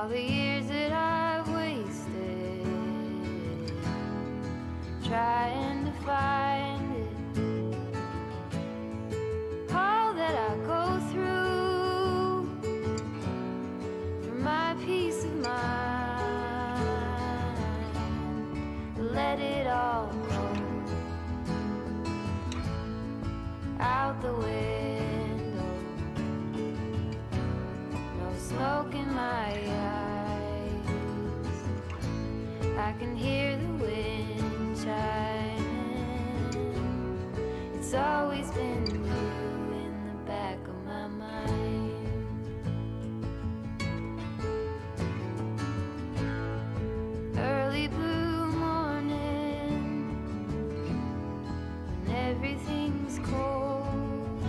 the years that I've wasted trying to find it, all that I go through for my peace of mind. Let it all go out the window. No smoke in my eyes. I can hear the wind chiming. It's always been you in the back of my mind. Early blue morning when everything's cold,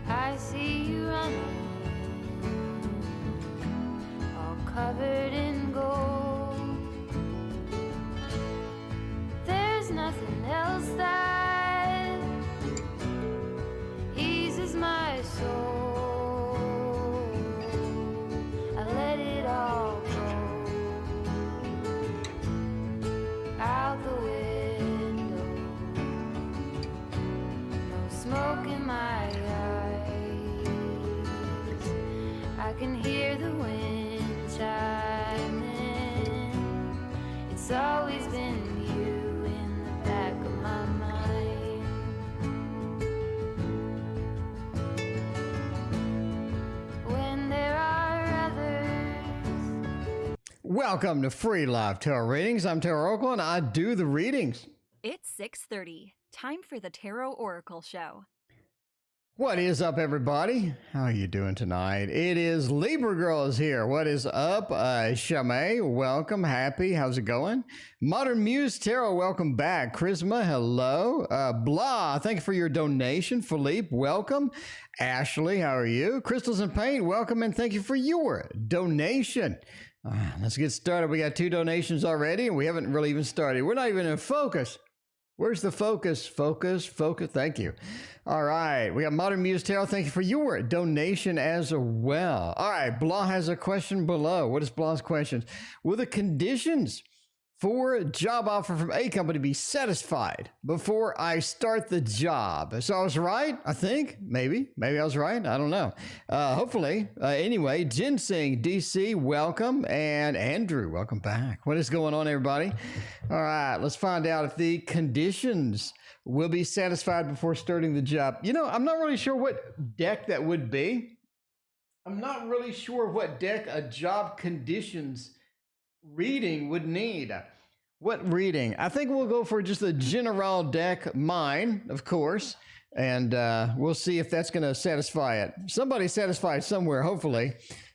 I see you running, all covered in gold. There's nothing else that eases my soul. I let it all go out the window. No smoke in my eyes. I can hear the wind chiming. It's always been you in the back of my mind. When there are others. Welcome to Free Live Tarot Readings. I'm Tarot Oracle and I do the readings. It's 6:30. Time for the Tarot Oracle Show. What is up, everybody? How are you doing tonight? It is Libra Girls here. What is up? Shamay, welcome. Happy. How's it going? Modern Muse Tarot, welcome back. Charisma, hello. Blah, thank you for your donation. Philippe, welcome. Ashley, how are you? Crystals and Paint, welcome and thank you for your donation. Let's get started. We got 2 donations already and we haven't really even started. We're not even in focus. Where's the focus? Focus, focus. Thank you. All right. We got Modern Muse Tarot. Thank you for your donation as well. All right. Blah has a question below. What is Blah's question? Will the conditions for a job offer from a company be satisfied before I start the job? So I was right, I think. Maybe I was right. I don't know. Hopefully. Anyway, Ginseng DC, welcome. And Andrew, welcome back. What is going on, everybody? All right, let's find out if the conditions will be satisfied before starting the job. You know, I'm not really sure what deck that would be. I'm not really sure what deck a job conditions reading would need. What reading? I think we'll go for just a general deck, mine, of course, and we'll see if that's going to satisfy it. Somebody's satisfied somewhere, hopefully,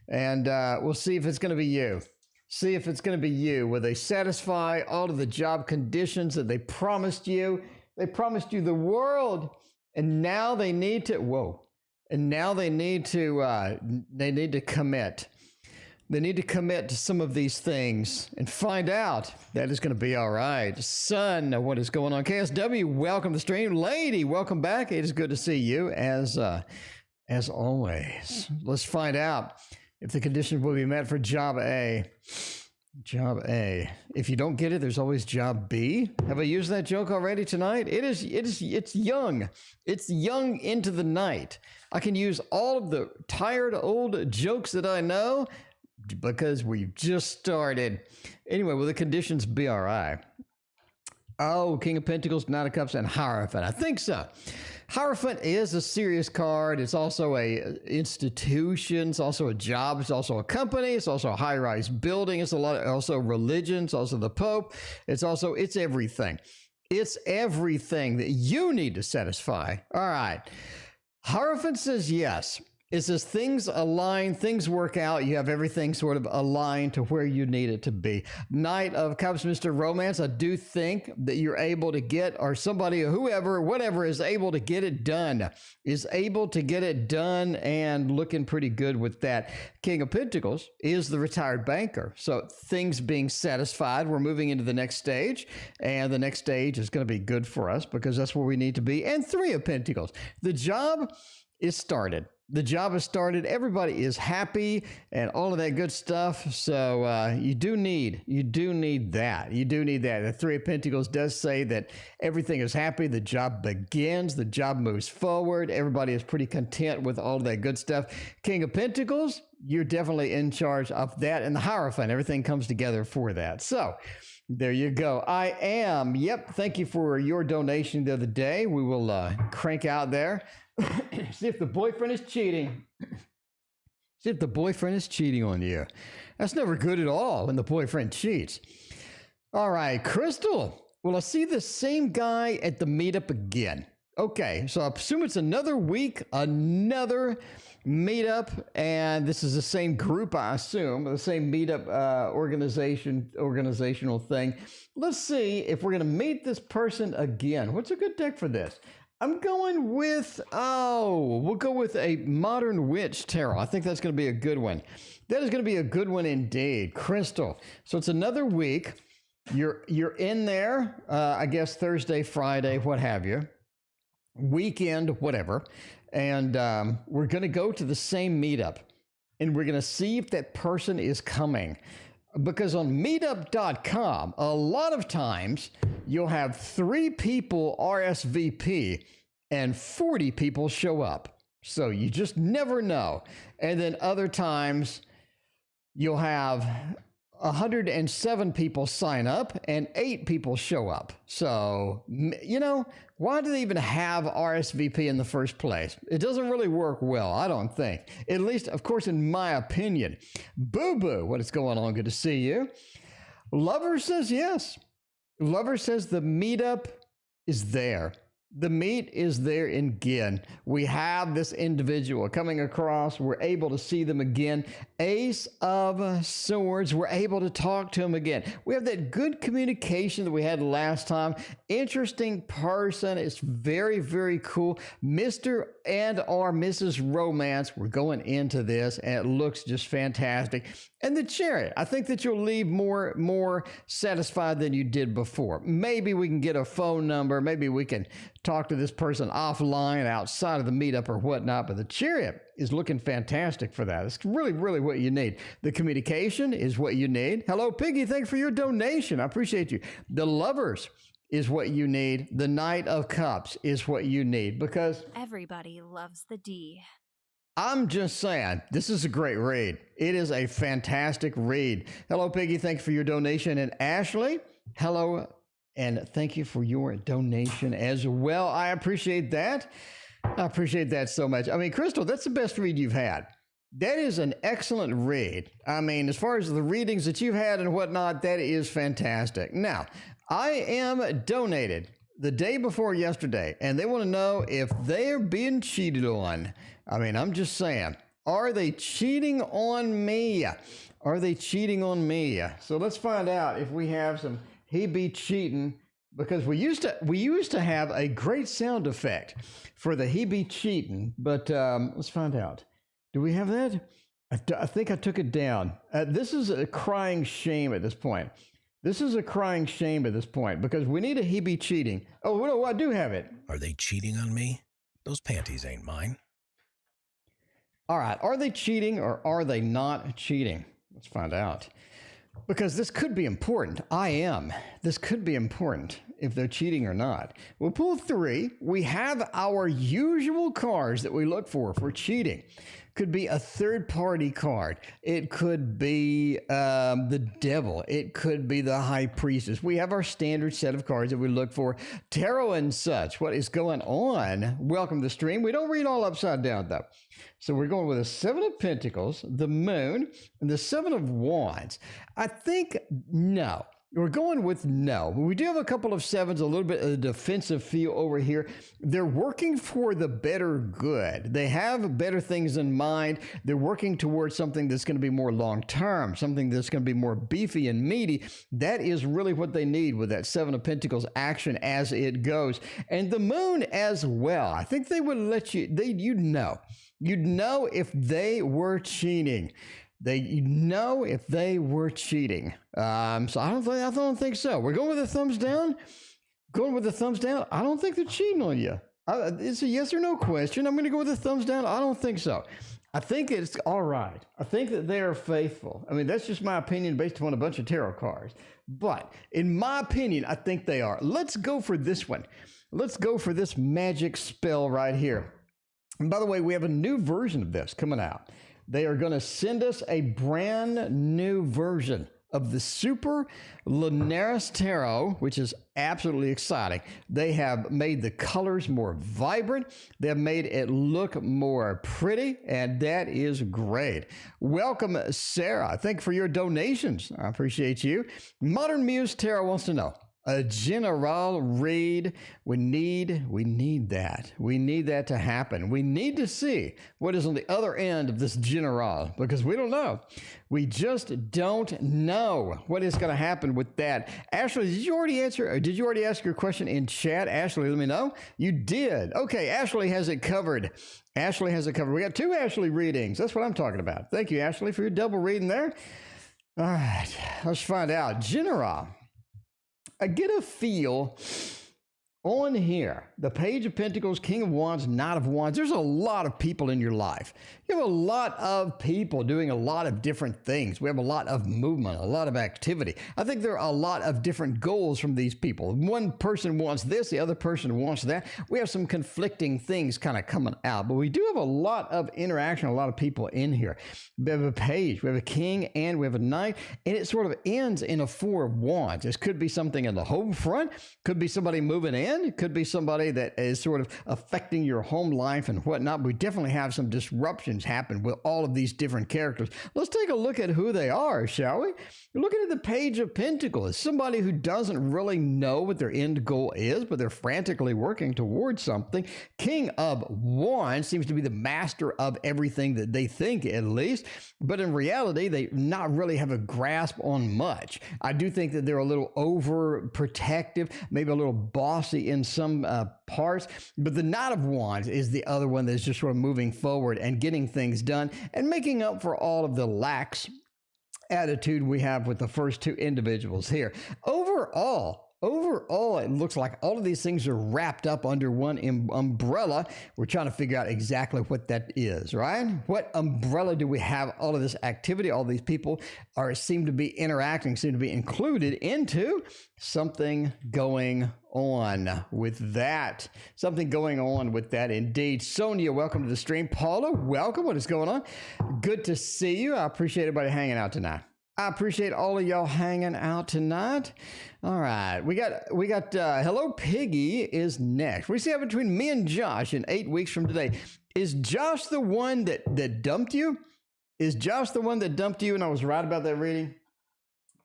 and we'll see if it's going to be you. See if it's going to be you. Will they satisfy all of the job conditions that they promised you? They promised you the world, and now they need to, and now they need to commit. They need to commit to some of these things and find out that it's going to be all right. Son, what is going on? KSW, welcome to the stream. Lady, welcome back. It is good to see you as always. Let's find out if the conditions will be met for job A. Job A. If you don't get it, there's always job B. Have I used that joke already tonight? It's young. It's young into the night. I can use all of the tired old jokes that I know because we've just started. Anyway, will the conditions be all right? Oh, King of Pentacles, Knight of Cups, and Hierophant. I think so. Hierophant is a serious card. It's also a institution. It's also a job. It's also a company. It's also a high-rise building. It's also religion. It's also the Pope. It's everything. It's everything that you need to satisfy. All right. Hierophant says yes. It says things align, things work out. You have everything sort of aligned to where you need it to be. Knight of Cups, Mr. Romance, I do think that you're able to get, or somebody, whoever, whatever is able to get it done, and looking pretty good with that. King of Pentacles is the retired banker. So things being satisfied, we're moving into the next stage, and the next stage is going to be good for us because that's where we need to be. And Three of Pentacles, the job is started. The job has started. Everybody is happy and all of that good stuff. So you do need that. You do need that. The Three of Pentacles does say that everything is happy. The job begins. The job moves forward. Everybody is pretty content with all of that good stuff. King of Pentacles, you're definitely in charge of that. And the Hierophant, everything comes together for that. So there you go. Thank you for your donation the other day. We will crank out there. See if the boyfriend is cheating. See if the boyfriend is cheating on you. That's never good at all when the boyfriend cheats. All right, Crystal. Well, I see the same guy at the meetup again. Okay, so I assume it's another week, another meetup, and this is the same group, I assume, the same meetup organizational thing. Let's see if we're going to meet this person again. What's a good deck for this? I'm going with, we'll go with a Modern Witch Tarot. I think that's going to be a good one. That is going to be a good one indeed. Crystal. So it's another week. You're in there, I guess Thursday, Friday, what have you. Weekend, whatever. And we're going to go to the same meetup. And we're going to see if that person is coming. Because on meetup.com, a lot of times you'll have 3 people RSVP and 40 people show up. So you just never know. And then other times you'll have 107 people sign up and 8 people show up. So, why do they even have RSVP in the first place? It doesn't really work well, I don't think. At least, of course, in my opinion. Boo Boo, what is going on? Good to see you. Lover says yes. Lover says the meetup is there. The meet is there again. We have this individual coming across. We're able to see them again. Ace of Swords. We're able to talk to him again. We have that good communication that we had last time. Interesting person. It's very, very cool. Mr. and or Mrs. Romance. We're going into this and it looks just fantastic. And the Chariot. I think that you'll leave more satisfied than you did before. Maybe we can get a phone number. Maybe we can talk to this person offline outside of the meetup or whatnot, but the Chariot is looking fantastic for that. It's really, really what you need. The communication is what you need. Hello, Piggy. Thanks for your donation. I appreciate you. The Lovers is what you need. The Knight of Cups is what you need because everybody loves the D. I'm just saying, this is a great read. It is a fantastic read. Hello, Piggy. Thanks for your donation. And Ashley, hello. And thank you for your donation as well. I appreciate that. I appreciate that so much. I mean, Crystal, that's the best read you've had. That is an excellent read. I mean, as far as the readings that you've had and whatnot, that is fantastic. Now, I am donated the day before yesterday, and they want to know if they're being cheated on. I mean, I'm just saying, are they cheating on me? Are they cheating on me? So let's find out if we have some he be cheating, because we used to have a great sound effect for the he be cheating, but let's find out. Do we have that? I think I took it down. This is a crying shame at this point. This is a crying shame at this point because we need a he be cheating. Oh, no, I do have it. Are they cheating on me? Those panties ain't mine. All right. Are they cheating or are they not cheating? Let's find out. Because this could be important. This could be important if they're cheating or not. We'll pull 3. We have our usual cards that we look for cheating. Could be a third-party card. It could be the devil. It could be the high priestess. We have our standard set of cards that we look for. Tarot and such. What is going on? Welcome to the stream. We don't read all upside down, though. So we're going with the 7 of Pentacles, the Moon, and the 7 of Wands. I think no. We're going with no. We do have a couple of 7s, a little bit of a defensive feel over here. They're working for the better good. They have better things in mind. They're working towards something that's going to be more long-term, something that's going to be more beefy and meaty. That is really what they need with that 7 of Pentacles action as it goes. And the Moon as well. I think they would let you'd know. You'd know if they were cheating. You'd know if they were cheating. So I don't think so. We're going with the thumbs down. Going with the thumbs down. I don't think they're cheating on you. It's a yes or no question. I'm going to go with a thumbs down. I don't think so. I think it's all right. I think that they are faithful. I mean, that's just my opinion based upon a bunch of tarot cards. But in my opinion, I think they are. Let's go for this one. Let's go for this magic spell right here. And by the way, we have a new version of this coming out. They are going to send us a brand new version of the Super Lunaris Tarot, which is absolutely exciting. They have made the colors more vibrant. They have made it look more pretty, and that is great. Welcome, Sarah. Thank you for your donations. I appreciate you. Modern Muse Tarot wants to know, a general read. We need that. We need that to happen. We need to see what is on the other end of this general, because we don't know. We just don't know what is going to happen with that. Ashley, did you already answer, or did you already ask your question in chat? Ashley, let me know. You did. Okay, Ashley has it covered. Ashley has it covered. We got 2 Ashley readings. That's what I'm talking about. Thank you, Ashley, for your double reading there. All right, let's find out. General. I get a feel on here, the Page of Pentacles, King of Wands, Knight of Wands. There's a lot of people in your life. You have a lot of people doing a lot of different things. We have a lot of movement, a lot of activity. I think there are a lot of different goals from these people. One person wants this, the other person wants that. We have some conflicting things kind of coming out, but we do have a lot of interaction, a lot of people in here. We have a Page, we have a King, and we have a Knight, and it sort of ends in a 4 of Wands. This could be something in the home front, could be somebody moving in, it could be somebody that is sort of affecting your home life and whatnot. We definitely have some disruptions happen with all of these different characters. Let's take a look at who they are, shall we? You're looking at the Page of Pentacles, somebody who doesn't really know what their end goal is, but they're frantically working towards something. King of Wands seems to be the master of everything that they think, at least, but in reality, they not really have a grasp on much. I do think that they're a little overprotective, maybe a little bossy in some parts, but the Knight of Wands is the other one that's just sort of moving forward and getting things done and making up for all of the lax attitude we have with the first 2 individuals here. Overall, it looks like all of these things are wrapped up under one umbrella. We're trying to figure out exactly what that is, right? What umbrella do we have all of this activity? All these people seem to be interacting, seem to be included into something going on with that. Something going on with that indeed. Sonia, welcome to the stream. Paula, welcome. What is going on? Good to see you. I appreciate everybody hanging out tonight. I appreciate all of y'all hanging out tonight. All right, we got Hello Piggy is next. We see how between me and Josh in 8 weeks from today. Is Josh the one that dumped you? Is Josh the one that dumped you and I was right about that reading?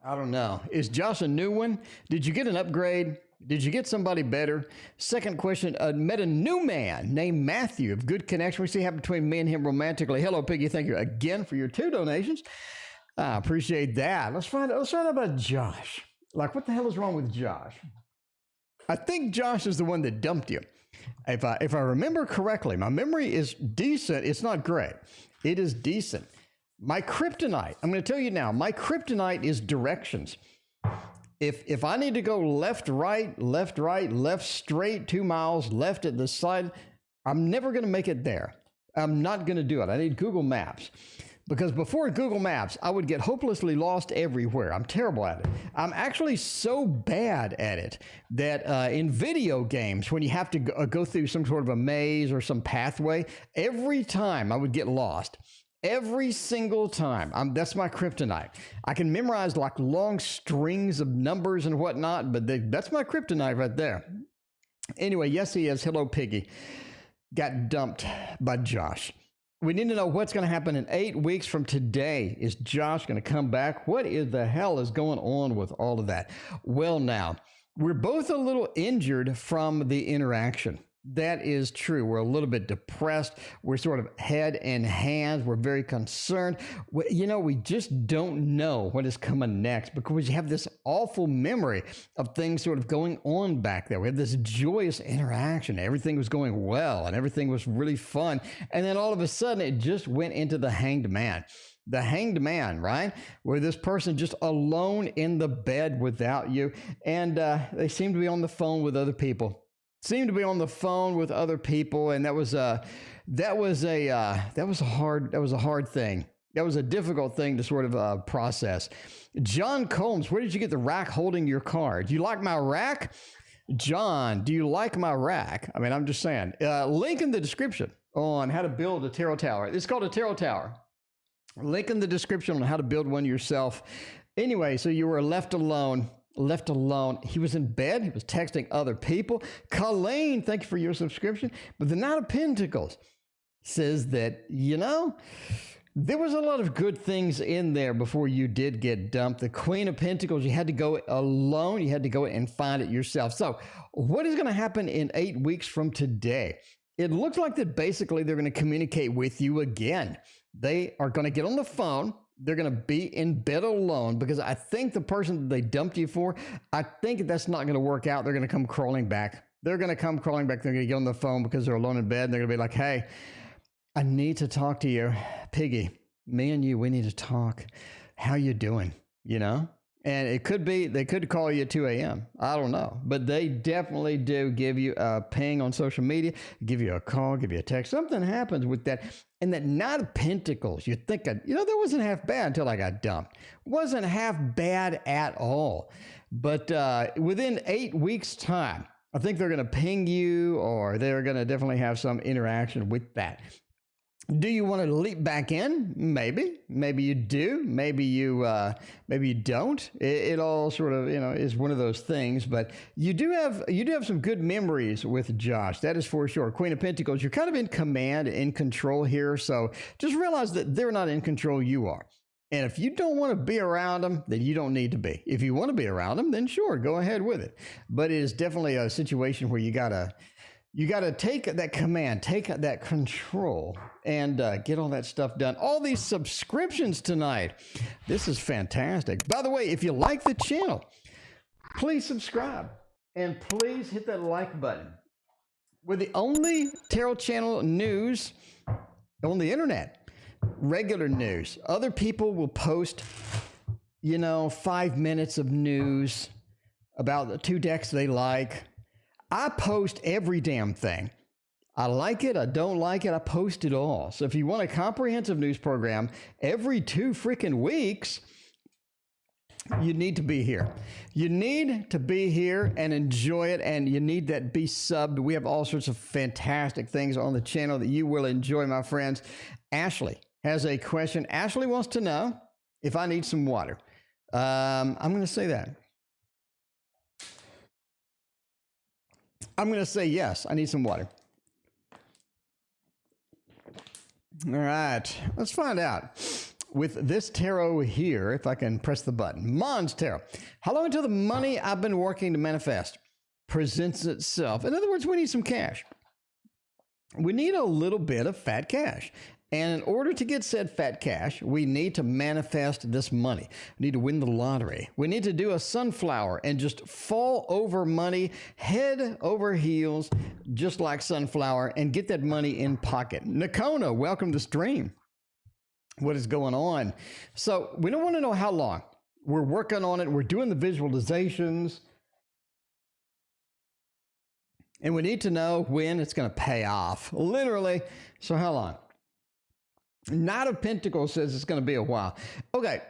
I don't know. Is Josh a new one? Did you get an upgrade? Did you get somebody better? Second question, met a new man named Matthew of good connection. We see how between me and him romantically. Hello Piggy, thank you again for your 2 donations. I appreciate that. Let's find out about Josh. Like, what the hell is wrong with Josh? I think Josh is the one that dumped you. If I remember correctly, my memory is decent. It's not great. It is decent. My kryptonite, I'm going to tell you now, my kryptonite is directions. If I need to go left, right, left, straight, 2 miles, left at the side, I'm never going to make it there. I'm not going to do it. I need Google Maps. Because before Google Maps, I would get hopelessly lost everywhere. I'm terrible at it. I'm actually so bad at it that in video games, when you have to go through some sort of a maze or some pathway, every time I would get lost. Every single time. That's my kryptonite. I can memorize like long strings of numbers and whatnot, but that's my kryptonite right there. Anyway, yes, he is. Hello, Piggy. Got dumped by Josh. We need to know what's going to happen in 8 weeks from today. Is Josh going to come back? What the hell is going on with all of that? Well, now, we're both a little injured from the interaction. That is true. We're a little bit depressed. We're sort of head in hands. We're very concerned. We just don't know what is coming next because you have this awful memory of things sort of going on back there. We have this joyous interaction. Everything was going well and everything was really fun. And then all of a sudden it just went into the hanged man. The hanged man, right? Where this person just alone in the bed without you. And they seem to be on the phone with other people. seemed to be on the phone with other people, and that was a hard thing. That was a difficult thing to sort of process. John Combs, where did you get the rack holding your car? Do you like my rack? John, do you like my rack? I mean, I'm just saying. Link in the description on how to build a tarot tower. It's called a tarot tower. Link in the description on how to build one yourself. Anyway, so you were left alone. He was in bed. He was texting other people. Colleen, thank you for your subscription. But the Knight of Pentacles says that, there was a lot of good things in there before you did get dumped. The Queen of Pentacles, you had to go alone. You had to go and find it yourself. So what is going to happen in 8 weeks from today? It looks like that basically they're going to communicate with you again. They are going to get on the phone. They're going to be in bed alone because I think the person that they dumped you for, I think that's not going to work out. They're going to come crawling back. They're going to get on the phone because they're alone in bed. And they're going to be like, hey, I need to talk to you. Piggy, me and you, we need to talk. How you doing? And it could be, they could call you at 2 a.m. I don't know. But they definitely do give you a ping on social media, give you a call, give you a text. Something happens with that. And that Knight of Pentacles, you're thinking, that wasn't half bad until I got dumped. Wasn't half bad at all. But within 8 weeks' time, I think they're going to ping you, or they're going to definitely have some interaction with that. Do you want to leap back in? Maybe you do. Maybe you don't. It all sort of, is one of those things, but you do have some good memories with Josh. That is for sure. Queen of Pentacles, you're kind of in command, in control here. So just realize that they're not in control. You are. And if you don't want to be around them, then you don't need to be. If you want to be around them, then sure, go ahead with it. But it is definitely a situation where you gotta take that command, take that control, and get all that stuff done. All these subscriptions tonight. This is fantastic. By the way, if you like the channel, please subscribe and please hit that like button. We're the only tarot channel news on the internet. Regular news. Other people will post, 5 minutes of news about the 2 decks they like. I post every damn thing. I like it. I don't like it. I post it all. So if you want a comprehensive news program every 2 freaking weeks, you need to be here. You need to be here and enjoy it. And you need that be subbed. We have all sorts of fantastic things on the channel that you will enjoy, my friends. Ashley has a question. Ashley wants to know if I need some water. I'm going to say that. I'm going to say yes, I need some water. All right, let's find out. With this tarot here, if I can press the button. Mons Tarot. How long until the money I've been working to manifest presents itself? In other words, we need some cash. We need a little bit of fat cash. And in order to get said fat cash, we need to manifest this money. We need to win the lottery. We need to do a sunflower and just fall over money, head over heels, just like sunflower, and get that money in pocket. Nakona, welcome to the stream. What is going on? So we don't want to know how long. We're working on it. We're doing the visualizations. And we need to know when it's going to pay off. Literally. So how long? Knight of Pentacles says it's going to be a while. Okay,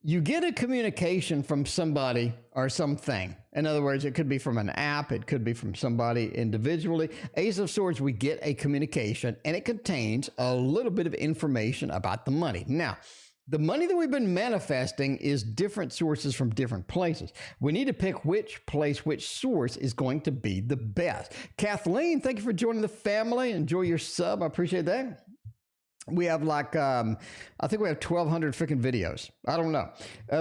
you get a communication from somebody or something. In other words, it could be from an app. It could be from somebody individually. Ace of Swords, we get a communication, and it contains a little bit of information about the money. Now, the money that we've been manifesting is different sources from different places. We need to pick which place, which source is going to be the best. Kathleen, thank you for joining the family. Enjoy your sub. I appreciate that. We have like, I think we have 1,200 freaking videos. I don't know.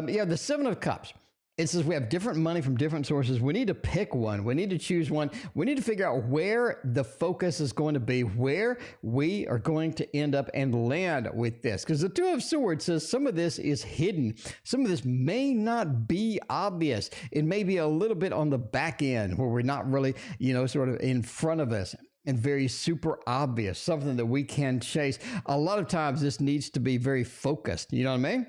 Yeah, the 7 of Cups. It says we have different money from different sources. We need to pick one. We need to choose one. We need to figure out where the focus is going to be, where we are going to end up and land with this. Because the 2 of Swords says some of this is hidden. Some of this may not be obvious. It may be a little bit on the back end where we're not really, sort of in front of us. And very super obvious, something that we can chase. A lot of times this needs to be very focused. You know what I mean?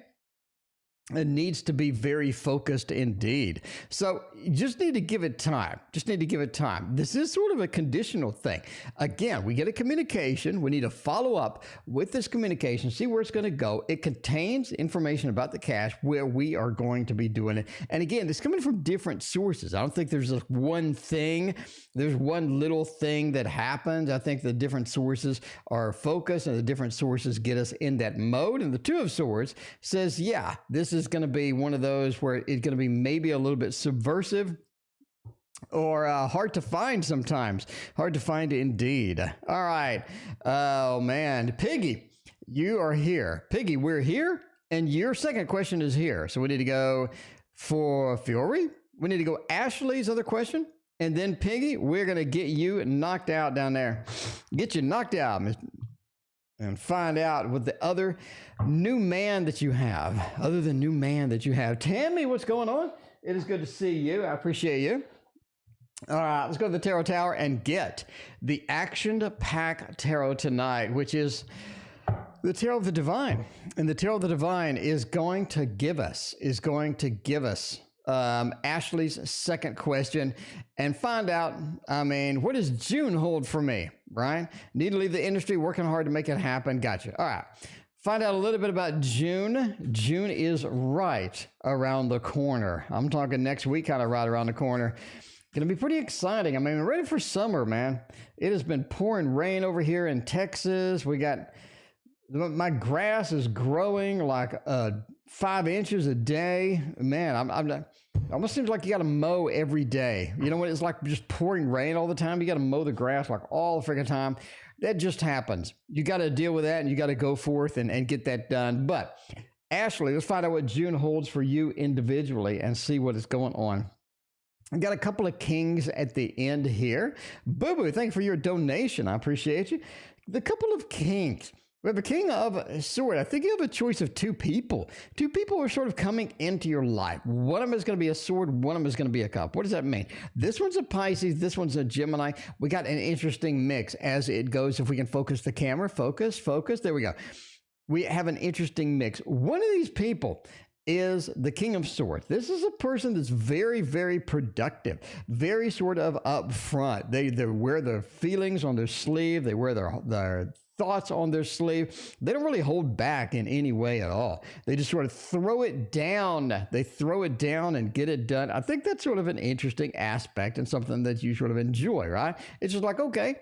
It needs to be very focused indeed. So you just need to give it time. Just need to give it time. This is sort of a conditional thing. Again, we get a communication. We need to follow up with this communication, see where it's going to go. It contains information about the cash, where we are going to be doing it. And again, this is coming from different sources. I don't think there's just one thing. There's one little thing that happens. I think the different sources are focused, and the different sources get us in that mode. And the Two of Swords says, yeah, this is going to be one of those where it's going to be maybe a little bit subversive or hard to find sometimes. Hard to find indeed. All right. Oh, man. Piggy, you are here. Piggy, we're here, and your second question is here. So we need to go for Fiore. We need to go Ashley's other question. And then, Piggy, we're going to get you knocked out down there. Get you knocked out, and find out what the other new man that you have, other than new man that you have. Tammy, what's going on? It is good to see you. I appreciate you. All right, let's go to the Tarot Tower and get the Action Pack Tarot tonight, which is the Tarot of the Divine. And the Tarot of the Divine is going to give us Ashley's second question and find out, what does June hold for me, right? Need to leave the industry, working hard to make it happen. Gotcha. All right. Find out a little bit about June. June is right around the corner. I'm talking next week, kind of right around the corner. Going to be pretty exciting. We're ready for summer, man. It has been pouring rain over here in Texas. My grass is growing like 5 inches a day. Man, almost seems like you got to mow every day. You know what? It's like just pouring rain all the time. You got to mow the grass like all the freaking time. That just happens. You got to deal with that, and you got to go forth and get that done. But Ashley, let's find out what June holds for you individually and see what is going on. I've got a couple of kings at the end here. Boo Boo, thank you for your donation. I appreciate you. The couple of kings. We have a king of sword. I think you have a choice of two people. Two people are sort of coming into your life. One of them is going to be a sword. One of them is going to be a cup. What does that mean? This one's a Pisces. This one's a Gemini. We got an interesting mix as it goes. If we can focus the camera, focus. There we go. We have an interesting mix. One of these people is the King of Swords. This is a person that's very, very productive, very sort of upfront. They wear their feelings on their sleeve. They wear their thoughts on their sleeve. They don't really hold back in any way at all. They just sort of throw it down. They throw it down and get it done. I think that's sort of an interesting aspect and something that you sort of enjoy, right? It's just like, okay,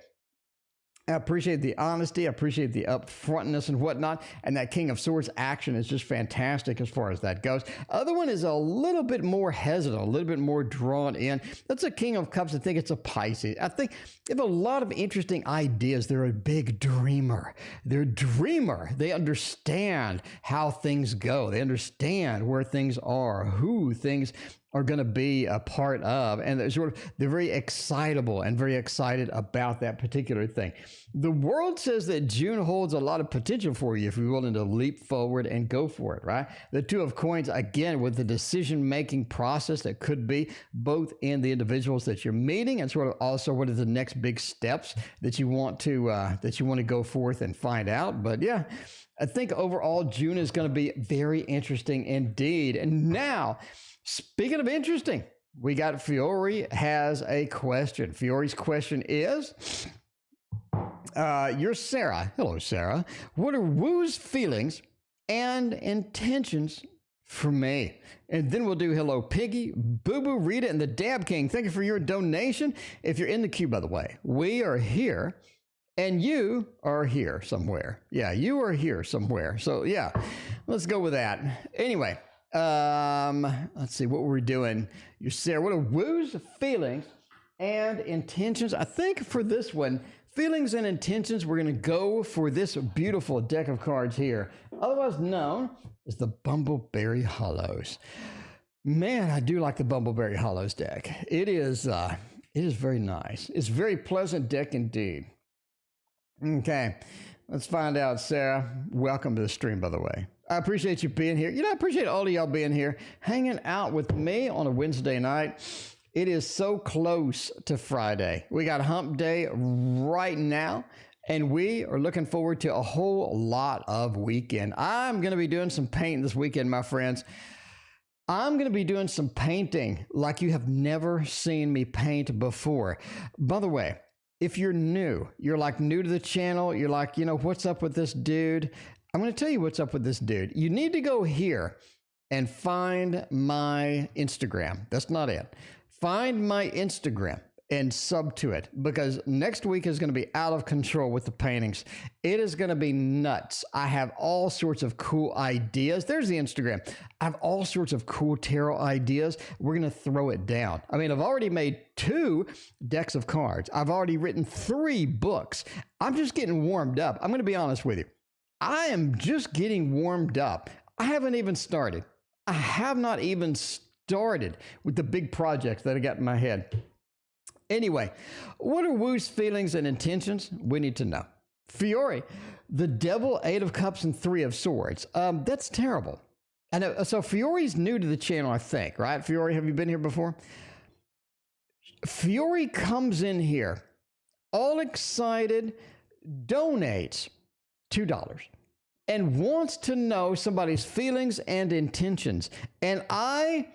I appreciate the honesty. I appreciate the upfrontness and whatnot. And that King of Swords action is just fantastic as far as that goes. Other one is a little bit more hesitant, a little bit more drawn in. That's a King of Cups. I think it's a Pisces. I think they have a lot of interesting ideas. They're a big dreamer. They're a dreamer. They understand how things go. They understand where things are, who things are going to be a part of, and they're very excitable and very excited about that particular thing. The world says that June holds a lot of potential for you if you're willing to leap forward and go for it, right? The Two of Coins, again, with the decision-making process that could be both in the individuals that you're meeting and sort of also what are the next big steps that you want to go forth and find out. But yeah, I think overall June is going to be very interesting indeed. And now, speaking of interesting, we got Fiore has a question. Fiore's question is, you're Sarah. Hello, Sarah. What are Woo's feelings and intentions for me? And then we'll do hello, Piggy, Boo Boo, Rita, and the Dab King. Thank you for your donation. If you're in the queue, by the way, we are here. And you are here somewhere. Yeah, you are here somewhere. So yeah, let's go with that. Anyway, let's see what we're doing. You Sarah, what are Woo's feelings and intentions? I think for this one, feelings and intentions, we're going to go for this beautiful deck of cards here, otherwise known as the Bumbleberry Hollows. Man, I do like the Bumbleberry Hollows deck. It is very nice. It's a very pleasant deck indeed. Okay, let's find out, Sarah. Welcome to the stream, by the way. I appreciate you being here. I appreciate all of y'all being here, hanging out with me on a Wednesday night. It is so close to Friday. We got hump day right now, and we are looking forward to a whole lot of weekend. I'm going to be doing some painting this weekend, my friends. I'm going to be doing some painting like you have never seen me paint before. By the way, if you're new, you're like new to the channel, you're like, what's up with this dude? I'm going to tell you what's up with this dude. You need to go here and find my Instagram. That's not it. Find my Instagram and sub to it, because next week is going to be out of control with the paintings. It is going to be nuts. I have all sorts of cool ideas. There's the Instagram. I have all sorts of cool tarot ideas. We're going to throw it down. I mean, I've already made 2 decks of cards. I've already written 3 books. I'm just getting warmed up. I'm going to be honest with you. I am just getting warmed up. I haven't even started. I have not even started with the big projects that I got in my head. Anyway, what are Woo's feelings and intentions? We need to know. Fiore, the devil, 8 of cups and 3 of swords. That's terrible. I know. So Fiore's new to the channel, I think, right? Fiore, have you been here before? Fiore comes in here all excited, donates $2 and wants to know somebody's feelings and intentions. And I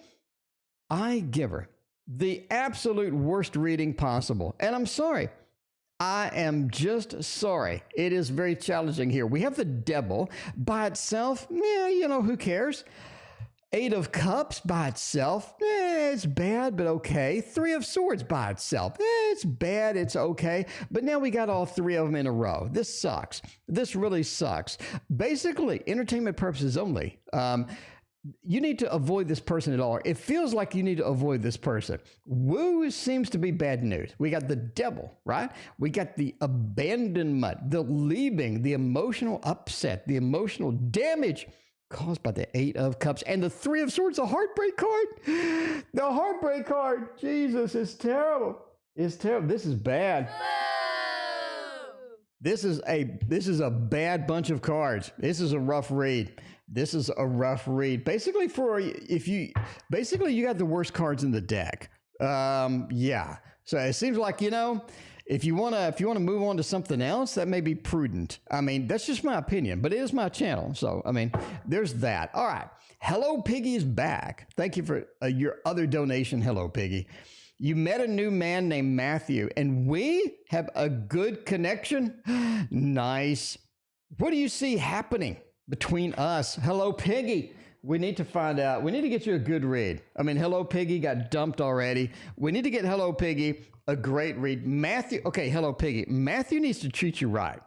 give her the absolute worst reading possible. And I'm sorry. I am just sorry. It is very challenging here. We have the devil by itself. Yeah, who cares? 8 of cups by itself. It's bad, but okay. 3 of swords by itself. It's bad, it's okay. But now we got all 3 of them in a row. This sucks. This really sucks. Basically, entertainment purposes only. You need to avoid this person at all. It feels like you need to avoid this person. Woo seems to be bad news. We got the devil, right? We got the abandonment, the leaving, the emotional upset, the emotional damage caused by the 8 of cups and the 3 of swords, the heartbreak card. The heartbreak card. Jesus, it's terrible. It's terrible. This is bad. This is a bad bunch of cards. This is a rough read. This is a rough read. Basically, you got the worst cards in the deck. Yeah. So it seems like, if you want to move on to something else, that may be prudent. I mean, that's just my opinion, but it is my channel. So, I mean, there's that. All right. Hello Piggy is back. Thank you for your other donation. Hello Piggy. You met a new man named Matthew, and we have a good connection. Nice. What do you see happening between us? Hello, Piggy. We need to find out. We need to get you a good read. I mean, Hello Piggy got dumped already. We need to get Hello Piggy a great read. Matthew. Okay, Hello Piggy. Matthew needs to treat you right.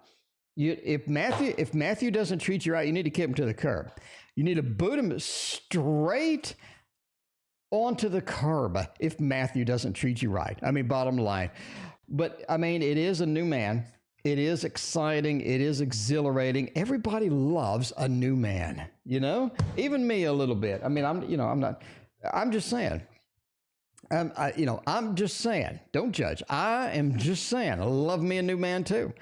If Matthew doesn't treat you right, you need to kick him to the curb. You need to boot him straight onto the curb if Matthew doesn't treat you right. I mean, bottom line. But I mean, it is a new man. It is exciting. It is exhilarating. Everybody loves a new man, even me a little bit. I mean, I'm just saying. I'm just saying, don't judge. I am just saying, I love me a new man too.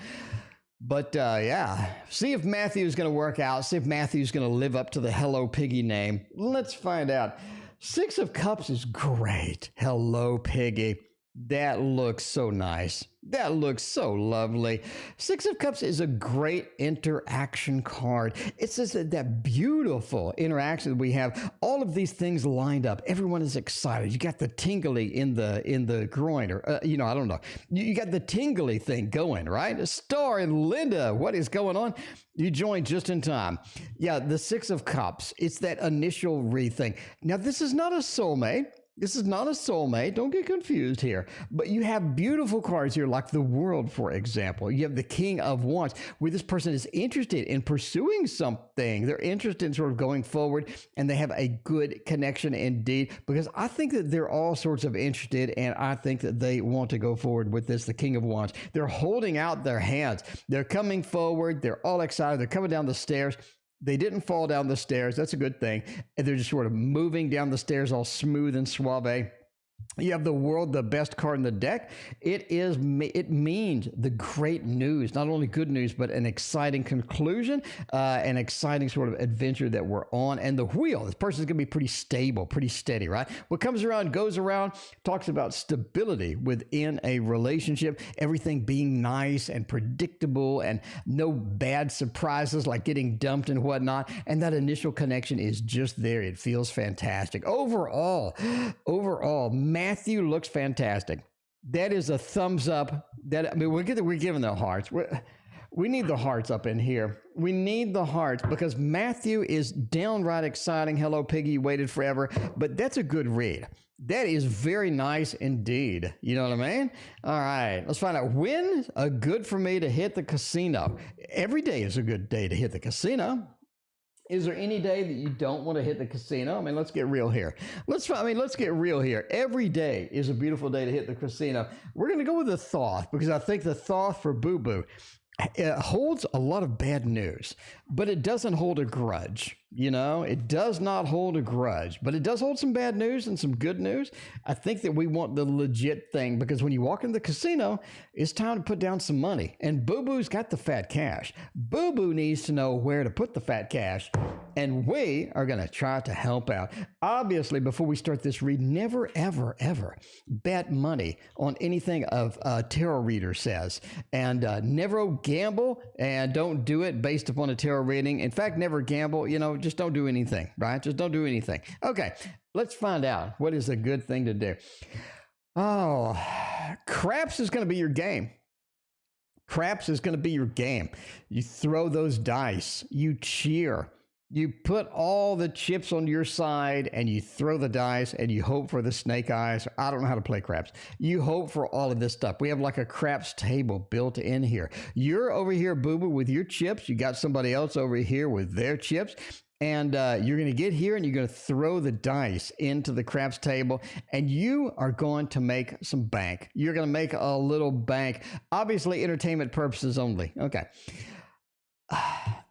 But yeah, see if Matthew's going to work out. See if Matthew's going to live up to the Hello Piggy name. Let's find out. 6 of Cups is great. Hello, Piggy. That looks so nice. That looks so lovely. 6 of Cups is a great interaction card. It's just that beautiful interaction that we have. All of these things lined up. Everyone is excited. You got the tingly in the groin, or I don't know. You got the tingly thing going, right? Star and Linda, what is going on? You joined just in time. Yeah, the 6 of Cups. It's that initial read thing. Now, this is not a soulmate. This is not a soulmate. Don't get confused here. But you have beautiful cards here, like the World, for example. You have the King of Wands, where this person is interested in pursuing something. They're interested in sort of going forward, and they have a good connection indeed, because I think that they're all sorts of interested, and I think that they want to go forward with this, the King of Wands. They're holding out their hands. They're coming forward. They're all excited. They're coming down the stairs. They didn't fall down the stairs. That's a good thing. And they're just sort of moving down the stairs all smooth and suave. You have the world, the best card in the deck. It means the great news, not only good news, but an exciting conclusion, an exciting sort of adventure that we're on. And the wheel, this person's going to be pretty stable, pretty steady, right? What comes around goes around, talks about stability within a relationship, everything being nice and predictable and no bad surprises like getting dumped and whatnot. And that initial connection is just there. It feels fantastic. Overall, Matthew looks fantastic. That is a thumbs up. We're giving the hearts. We need the hearts up in here. We need the hearts because Matthew is downright exciting. Hello, Piggy, you waited forever. But that's a good read. That is very nice indeed. You know what I mean? All right, let's find out when good for me to hit the casino. Every day is a good day to hit the casino. Is there any day that you don't want to hit the casino? I mean, let's get real here. Let's get real here. Every day is a beautiful day to hit the casino. We're going to go with the Thoth because I think the Thoth for Boo Boo holds a lot of bad news, but it doesn't hold a grudge. You know, it does not hold a grudge, but it does hold some bad news and some good news. I think that we want the legit thing because when you walk in the casino, it's time to put down some money. And Boo Boo's got the fat cash. Boo Boo needs to know where to put the fat cash, and we are going to try to help out. Obviously, before we start this read, never, ever, ever bet money on anything a tarot reader says. And never gamble, and don't do it based upon a tarot reading. In fact, never gamble, just don't do anything, right? Just don't do anything. Okay, let's find out what is a good thing to do. Oh, craps is going to be your game. Craps is going to be your game. You throw those dice, you cheer, you put all the chips on your side and you throw the dice and you hope for the snake eyes. I don't know how to play craps. You hope for all of this stuff. We have like a craps table built in here. You're over here, Boo Boo, with your chips. You got somebody else over here with their chips. And you're going to get here and you're going to throw the dice into the craps table and you are going to make some bank. You're going to make a little bank. Obviously, entertainment purposes only. Okay.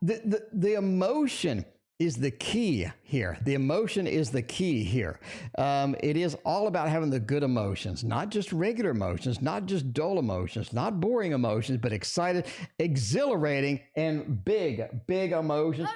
The emotion is the key here. The emotion is the key here. It is all about having the good emotions, not just regular emotions, not just dull emotions, not boring emotions, but excited, exhilarating, and big emotions.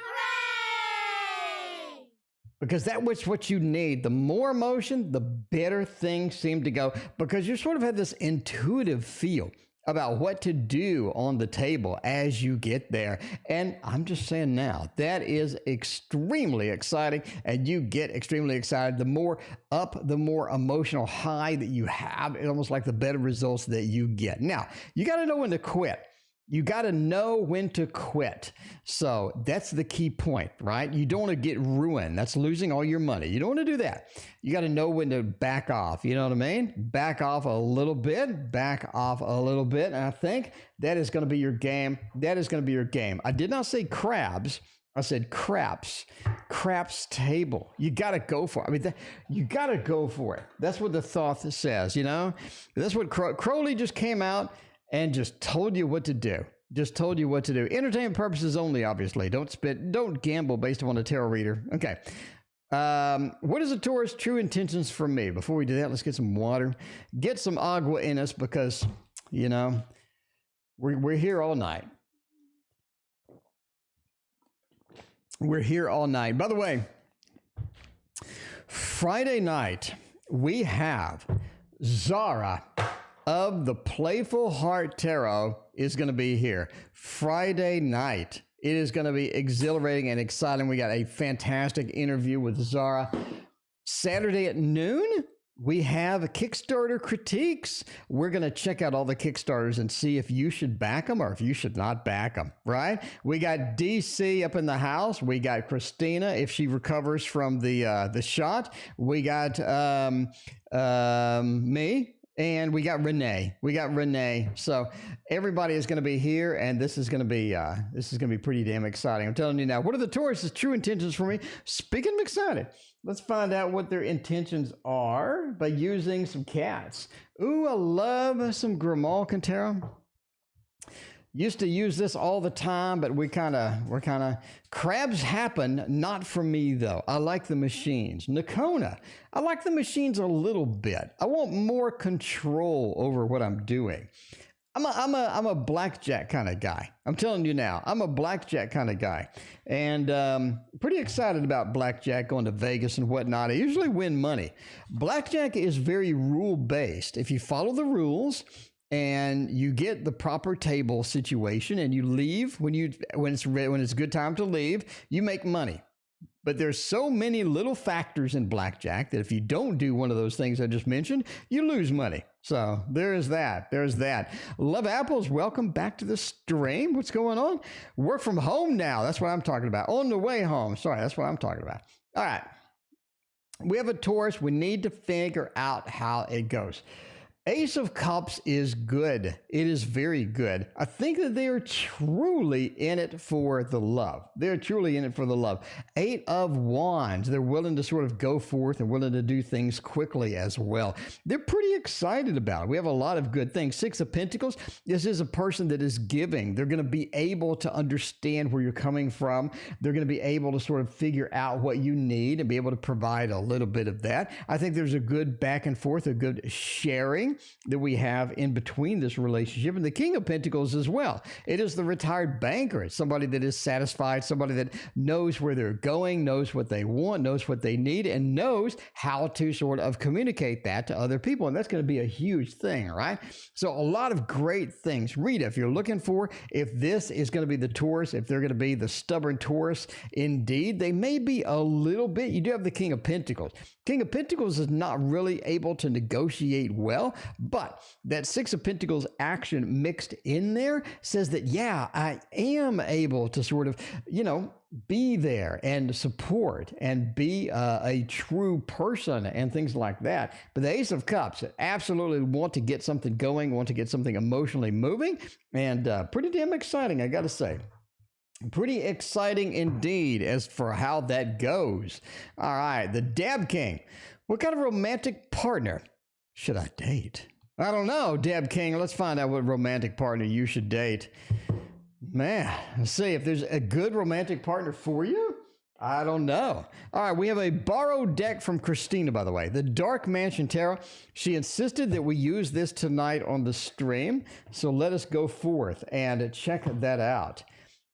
Because that's what you need. The more emotion, the better things seem to go because you sort of have this intuitive feel about what to do on the table as you get there. And I'm just saying now, that is extremely exciting and you get extremely excited. The more up, the more emotional high that you have, it's almost like the better results that you get. Now, you got to know when to quit. You got to know when to quit. So that's the key point, right? You don't want to get ruined. That's losing all your money. You don't want to do that. You got to know when to back off. You know what I mean? Back off a little bit, back off a little bit. And I think that is going to be your game. That is going to be your game. I did not say crabs. I said craps table. You got to go for it. I mean, you got to go for it. That's what the Thoth says, That's what Crowley just came out and just told you what to do. Just told you what to do. Entertainment purposes only, obviously. Don't gamble based upon a tarot reader. Okay. What is a Taurus' true intentions for me? Before we do that, let's get some water. Get some agua in us because, we're here all night. We're here all night. By the way, Friday night, we have Zara of the Playful Heart Tarot is going to be here Friday night. It is going to be exhilarating and exciting. We got a fantastic interview with Zara. Saturday at noon, we have Kickstarter critiques. We're going to check out all the Kickstarters and see if you should back them or if you should not back them, right? We got DC up in the house. We got Christina if she recovers from the shot. We got me. And we got Renee. So everybody is going to be here, and this is going to be pretty damn exciting. I'm telling you now. What are the Taurus' true intentions for me? Speaking of excited, let's find out what their intentions are by using some cats. Ooh, I love some Grimalkin tarot. Used to use this all the time, but we're kind of, crabs happen, not for me though. I like the machines. Nakona, I like the machines a little bit. I want more control over what I'm doing. I'm a blackjack kind of guy. I'm telling you now, I'm a blackjack kind of guy. And pretty excited about blackjack, going to Vegas and whatnot. I usually win money. Blackjack is very rule-based. If you follow the rules and you get the proper table situation and you leave when it's a good time to leave, you make money. But there's so many little factors in blackjack that if you don't do one of those things I just mentioned, you lose money. So there's that. There's that. Love Apples, welcome back to the stream. What's going on? Work from home now. That's what I'm talking about. On the way home. Sorry, that's what I'm talking about. All right. We have a Taurus. We need to figure out how it goes. Ace of Cups is good. It is very good. I think that they are truly in it for the love. They're truly in it for the love. Eight of Wands. They're willing to sort of go forth and willing to do things quickly as well. They're pretty excited about it. We have a lot of good things. Six of Pentacles. This is a person that is giving. They're going to be able to understand where you're coming from. They're going to be able to sort of figure out what you need and be able to provide a little bit of that. I think there's a good back and forth, a good sharing that we have in between this relationship. And the King of Pentacles as well. It is the retired banker. It's somebody that is satisfied, somebody that knows where they're going, knows what they want, knows what they need, and knows how to sort of communicate that to other people. And that's going to be a huge thing, right? So a lot of great things. Rita, if you're looking for if this is going to be the Taurus, if they're going to be the stubborn Taurus, indeed, they may be a little bit. You do have the King of Pentacles. King of Pentacles is not really able to negotiate well, but that Six of Pentacles action mixed in there says that, yeah, I am able to sort of, be there and support and be a true person and things like that. But the Ace of Cups absolutely want to get something going, want to get something emotionally moving, and pretty damn exciting, I got to say. Pretty exciting indeed as for how that goes. All right, the Dab King. What kind of romantic partner should I date? I don't know, Dab King. Let's find out what romantic partner you should date. Man, let's see if there's a good romantic partner for you. I don't know. All right, we have a borrowed deck from Christina, by the way. The Dark Mansion Tarot. She insisted that we use this tonight on the stream. So let us go forth and check that out.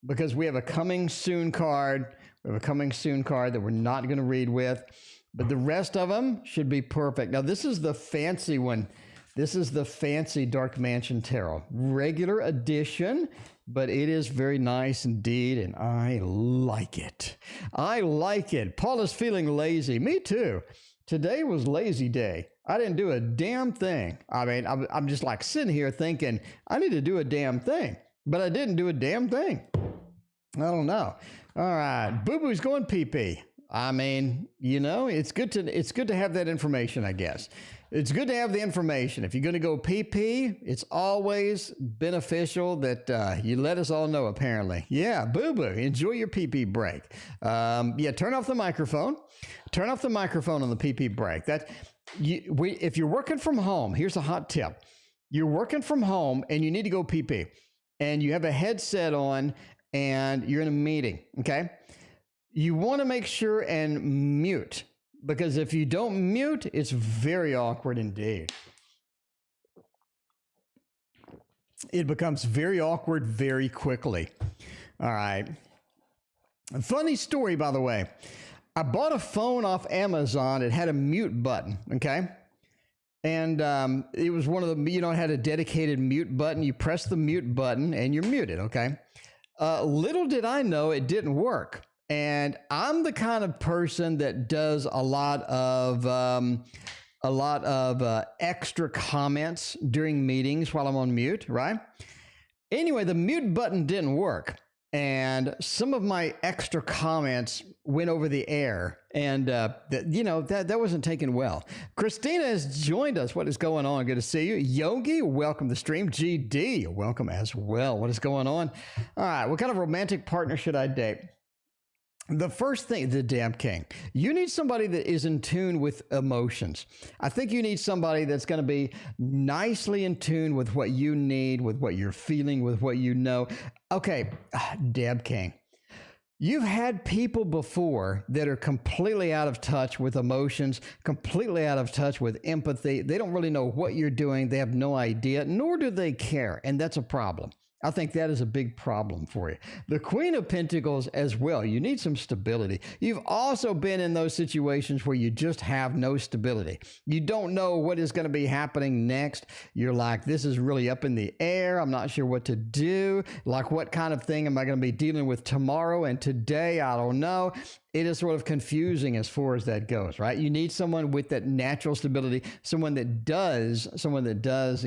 Because we have a coming soon card. We have a coming soon card that we're not going to read with. But the rest of them should be perfect. Now, this is the fancy one. This is the fancy Dark Mansion Tarot. Regular edition, but it is very nice indeed, and I like it. I like it. Paul is feeling lazy. Me too. Today was lazy day. I didn't do a damn thing. I mean, I'm just like sitting here thinking, I need to do a damn thing. But I didn't do a damn thing. I don't know. All right. Boo-boo's going pee-pee. I mean, it's good to have that information, I guess. It's good to have the information. If you're going to go pee-pee, it's always beneficial that you let us all know, apparently. Yeah, boo-boo, enjoy your pee-pee break. Turn off the microphone. Turn off the microphone on the pee-pee break. If you're working from home, here's a hot tip. You're working from home and you need to go pee-pee. And you have a headset on and you're in a meeting, okay? You want to make sure and mute, because if you don't mute, it's very awkward indeed. It becomes very awkward very quickly. All right. A funny story, by the way. I bought a phone off Amazon. It had a mute button, okay? And it was one of the, it had a dedicated mute button. You press the mute button and you're muted, okay? Little did I know it didn't work. And I'm the kind of person that does a lot of extra comments during meetings while I'm on mute, right? Anyway, the mute button didn't work. And some of my extra comments went over the air, and that wasn't taken well. Christina has joined us. What is going on? Good to see you. Yogi, welcome to the stream. GD, welcome as well. What is going on? All right, what kind of romantic partner should I date? The first thing, the damn king, you need somebody that is in tune with emotions. I think you need somebody that's going to be nicely in tune with what you need, with what you're feeling, with what you know. Okay, Deb King. You've had people before that are completely out of touch with emotions, completely out of touch with empathy. They don't really know what you're doing. They have no idea, nor do they care. And that's a problem. I think that is a big problem for you. The Queen of Pentacles as well. You need some stability. You've also been in those situations where you just have no stability. You don't know what is going to be happening next. You're like, this is really up in the air. I'm not sure what to do. Like, what kind of thing am I going to be dealing with tomorrow and today? I don't know. It is sort of confusing as far as that goes, right? You need someone with that natural stability, someone that does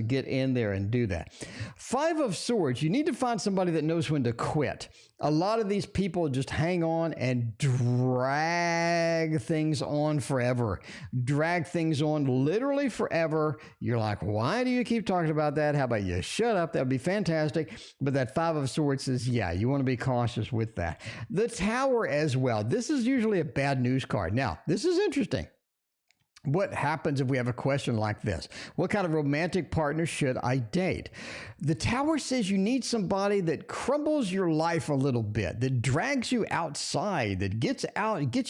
get in there and do that. Five of Swords, you need to find somebody that knows when to quit. A lot of these people just hang on and drag things on forever. Drag things on literally forever. You're like, why do you keep talking about that? How about you shut up? That would be fantastic. But that Five of Swords says, yeah, you want to be cautious with that. The Tower as well. This is usually a bad news card. Now, this is interesting. What happens if we have a question like this? What kind of romantic partner should I date? The Tower says you need somebody that crumbles your life a little bit, that drags you outside, that gets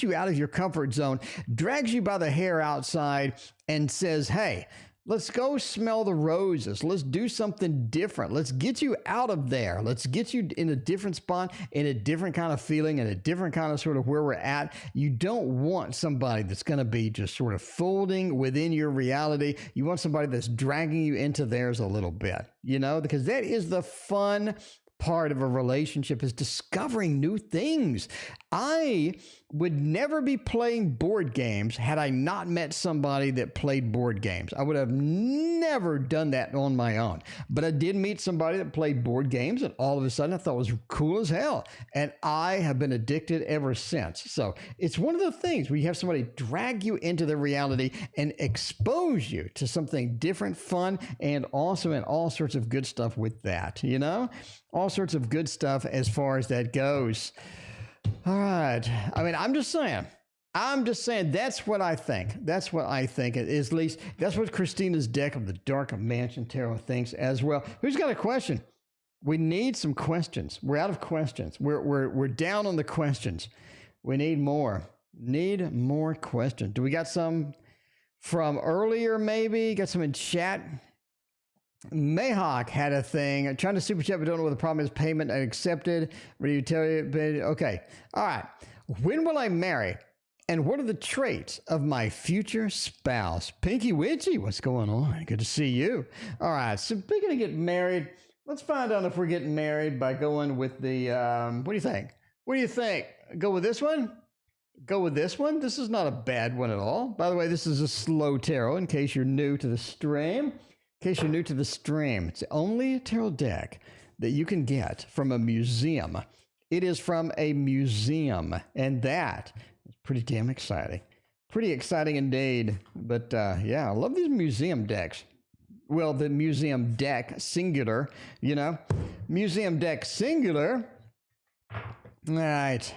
you out of your comfort zone, drags you by the hair outside and says, hey, let's go smell the roses. Let's do something different. Let's get you out of there. Let's get you in a different spot, in a different kind of feeling, in a different kind of sort of where we're at. You don't want somebody that's going to be just sort of folding within your reality. You want somebody that's dragging you into theirs a little bit, you know, because that is the fun part of a relationship, is discovering new things. I would never be playing board games had I not met somebody that played board games. I would have never done that on my own. But I did meet somebody that played board games, and all of a sudden I thought it was cool as hell. And I have been addicted ever since. So it's one of the things where you have somebody drag you into the reality and expose you to something different, fun, and awesome, and all sorts of good stuff with that, you know? All sorts of good stuff as far as that goes. All right. I mean, I'm just saying, that's what I think. That's what I think. At least that's what Christina's deck of the Dark Mansion Tarot thinks as well. Who's got a question? We need some questions. We're out of questions. We're down on the questions. We need more. Need more questions. Do we got some from earlier maybe? Got some in chat? Mayhawk had a thing. I'm trying to super chat, but don't know what the problem is. Payment accepted. Ready to tell you? Okay. All right. When will I marry? And what are the traits of my future spouse? Pinky Witchy, what's going on? Good to see you. All right. So we're going to get married. Let's find out if we're getting married by going with the, what do you think? What do you think? Go with this one? Go with this one? This is not a bad one at all. By the way, this is a slow tarot in case you're new to the stream. It's the only tarot deck that you can get from a museum. It is from a museum, and that is pretty damn exciting. Pretty exciting indeed. But yeah, I love these museum decks. Well, the museum deck singular, you know. Museum deck singular. All right.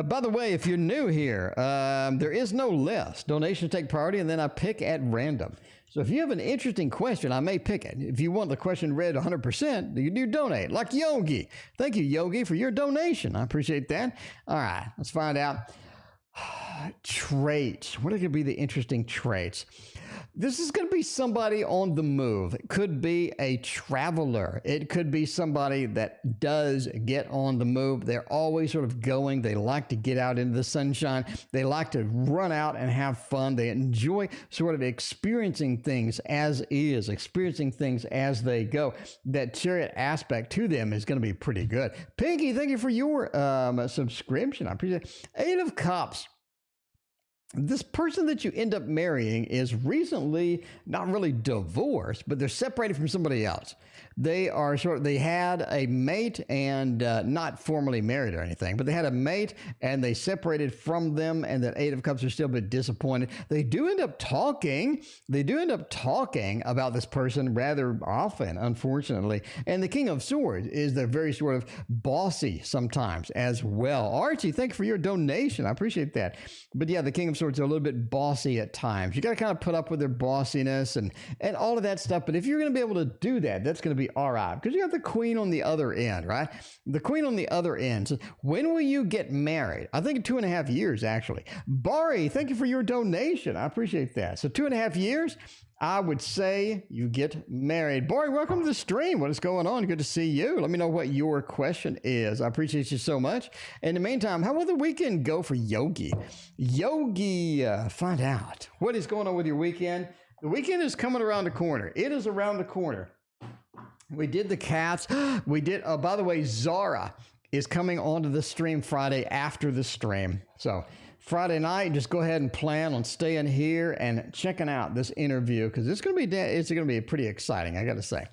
By the way, if you're new here, there is no list. Donations take priority, and then I pick at random. So if you have an interesting question, I may pick it. If you want the question read 100%, you do donate, like Yogi. Thank you, Yogi, for your donation. I appreciate that. All right, let's find out. Traits. What are going to be the interesting traits? This is going to be somebody on the move. It could be a traveler. It could be somebody that does get on the move. They're always sort of going. They like to get out into the sunshine. They like to run out and have fun. They enjoy sort of experiencing things as is, experiencing things as they go. That chariot aspect to them is going to be pretty good. Pinky, thank you for your subscription. I appreciate it. 8 of Cups. This person that you end up marrying is recently not really divorced, but they're separated from somebody else. They had a mate and not formally married or anything, but they had a mate and they separated from them, and that Eight of Cups are still a bit disappointed. They do end up talking. They do end up talking about this person rather often, unfortunately. And the King of Swords is the very sort of bossy sometimes as well. Archie, thank you for your donation. I appreciate that. But yeah, the King of Swords are a little bit bossy at times. You got to kind of put up with their bossiness and all of that stuff. But if you're going to be able to do that, that's going to be all right, because you got the Queen on the other end, right? The Queen on the other end. So when will you get married? I think 2.5 years, actually. Bari, thank you for your donation. I appreciate that. So 2.5 years, I would say you get married. Bari, welcome to the stream. What is going on? Good to see you. Let me know what your question is. I appreciate you so much. In the meantime, how will the weekend go for Yogi? Yogi, find out what is going on with your weekend. The weekend is coming around the corner. It is around the corner. We did the cats. We did, by the way, Zara is coming onto the stream Friday after the stream. So Friday night, just go ahead and plan on staying here and checking out this interview, because it's going to be pretty exciting, I got to say.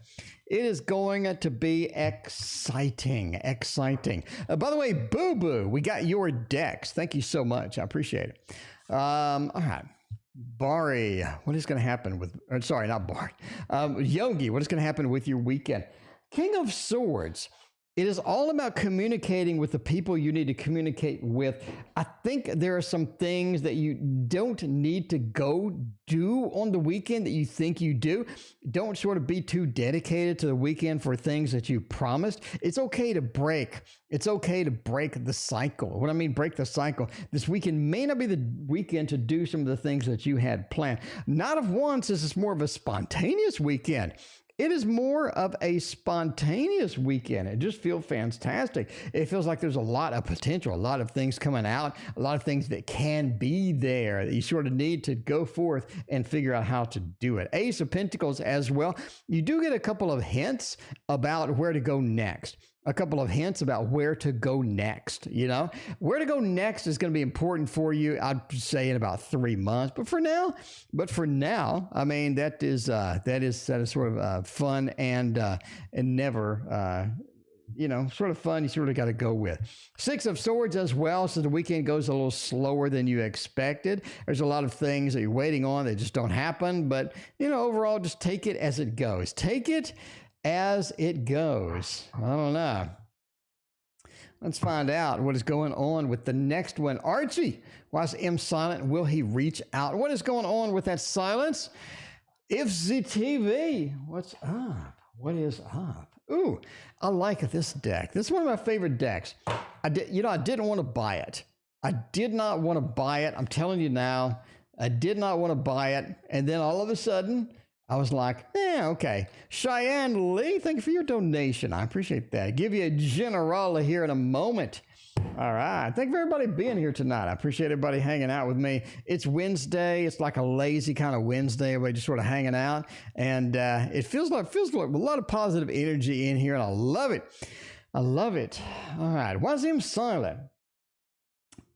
It is going to be exciting. By the way, Boo Boo, we got your decks. Thank you so much. I appreciate it. All right. Bari, what is going to happen with, sorry, not Bari. Yogi, what is going to happen with your weekend? King of Swords. It is all about communicating with the people you need to communicate with. I think there are some things that you don't need to go do on the weekend that you think you do. Don't sort of be too dedicated to the weekend for things that you promised. It's okay to break. It's okay to break the cycle. What I mean, break the cycle. This weekend may not be the weekend to do some of the things that you had planned. Not of once, this is more of a spontaneous weekend. It is more of a spontaneous weekend. It just feels fantastic. It feels like there's a lot of potential, a lot of things coming out, a lot of things that can be there that you sort of need to go forth and figure out how to do it. Ace of Pentacles as well. You do get a couple of hints about where to go next. A couple of hints about where to go next. You know, where to go next is going to be important for you, I'd say, in about 3 months. But for now, I mean, that is sort of fun and never, sort of fun. You sort of got to go with. Six of Swords as well. So the weekend goes a little slower than you expected. There's a lot of things that you're waiting on that just don't happen. But, overall, just take it as it goes. Take it as it goes. I don't know. Let's find out what is going on with the next one. Archie, why is M silent? Will he reach out? What is going on with that silence? If the TV, what's up? What is up? Ooh, I like this deck. This is one of my favorite decks. I didn't want to buy it. I did not want to buy it. I'm telling you now, I did not want to buy it. And then all of a sudden, I was like, okay. Cheyenne Lee, thank you for your donation. I appreciate that. Give you a general here in a moment. All right. Thank you for everybody being here tonight. I appreciate everybody hanging out with me. It's Wednesday. It's like a lazy kind of Wednesday. Everybody just sort of hanging out. And it feels like a lot of positive energy in here, and I love it. I love it. All right. Why is him silent?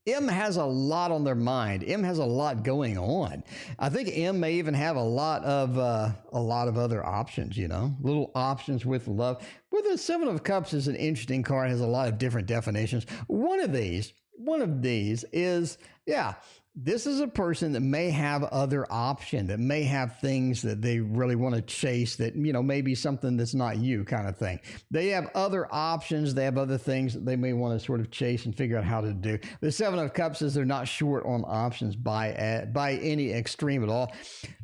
M has a lot on their mind. M has a lot going on. I think M may even have a lot of other options, little options with love. But the Seven of Cups is an interesting card, has a lot of different definitions. One of these is, this is a person that may have other option, that may have things that they really want to chase that, maybe something that's not you kind of thing. They have other options. They have other things that they may want to sort of chase and figure out how to do. The Seven of Cups is they're not short on options by any extreme at all.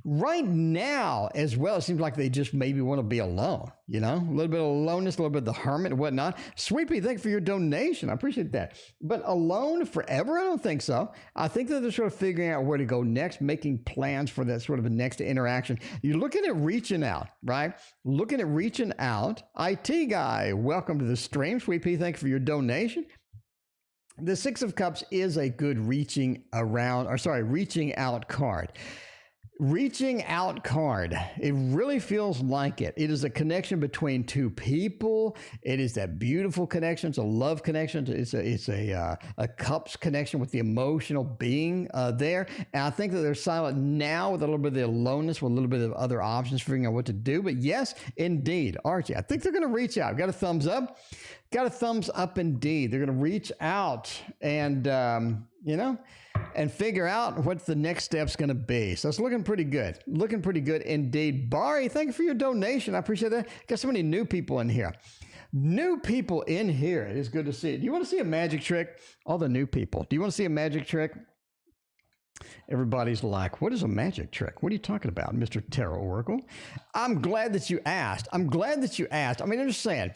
Right now as well, it seems like they just maybe want to be alone, a little bit of aloneness, a little bit of the hermit and whatnot. Sweepy, thank you for your donation. I appreciate that. But alone forever? I don't think so. I think that they're sort of figuring out where to go next, making plans for that sort of a next interaction. You're looking at reaching out, right? Looking at reaching out. IT guy, welcome to the stream. Sweepy, thank you for your donation. The Six of Cups is a good reaching out card. Reaching out card. It really feels like it. It is a connection between two people. It is that beautiful connection. It's a love connection. It's a cups connection with the emotional being there. And I think that they're silent now with a little bit of the aloneness, with a little bit of other options, figuring out what to do. But yes, indeed, Archie, I think they're going to reach out. Got a thumbs up. Got a thumbs up indeed. They're going to reach out and, and figure out what the next step's going to be. So it's looking pretty good. Looking pretty good indeed. Bari, thank you for your donation. I appreciate that. Got so many new people in here. New people in here. It is good to see it. Do you want to see a magic trick? All the new people. Do you want to see a magic trick? Everybody's like, what is a magic trick? What are you talking about, Mr. Tarot Oracle? I'm glad that you asked. I mean, I'm just saying,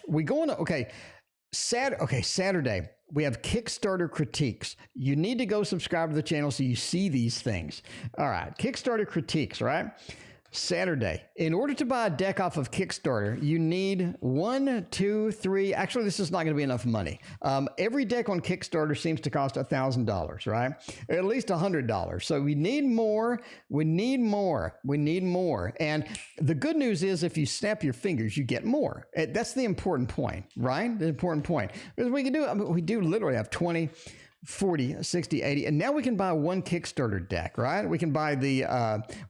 Saturday, we have Kickstarter critiques. You need to go subscribe to the channel so you see these things. All right, Kickstarter critiques, right? Saturday. In order to buy a deck off of Kickstarter, you need 1, 2, 3. Actually, this is not going to be enough money. Every deck on Kickstarter seems to cost $1,000, right? Or at least $100. So we need more. We need more. We need more. And the good news is if you snap your fingers, you get more. That's the important point, right? The important point. Because we do literally have 20, 40, 60, 80, and now we can buy one Kickstarter deck, right? We can buy the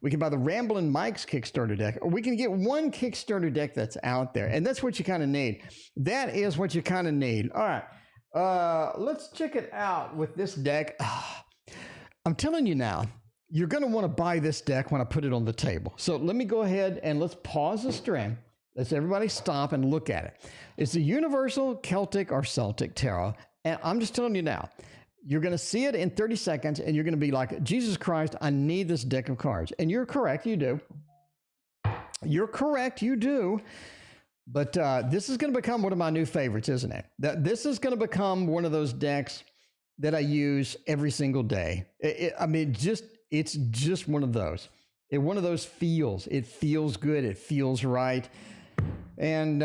Ramblin' Mike's Kickstarter deck, or we can get one Kickstarter deck that's out there, and that's what you kind of need. That is what you kind of need. All right, let's check it out with this deck. I'm telling you now, you're going to want to buy this deck when I put it on the table. So let me go ahead and let's pause the stream. Let's everybody stop and look at it. It's the Universal Celtic or Celtic Tarot, and I'm just telling you now, you're going to see it in 30 seconds, and you're going to be like, Jesus Christ, I need this deck of cards. And you're correct, you do. You're correct, you do. But this is going to become one of my new favorites, isn't it? This is going to become one of those decks that I use every single day. It's just one of those. One of those feels. It feels good. It feels right. And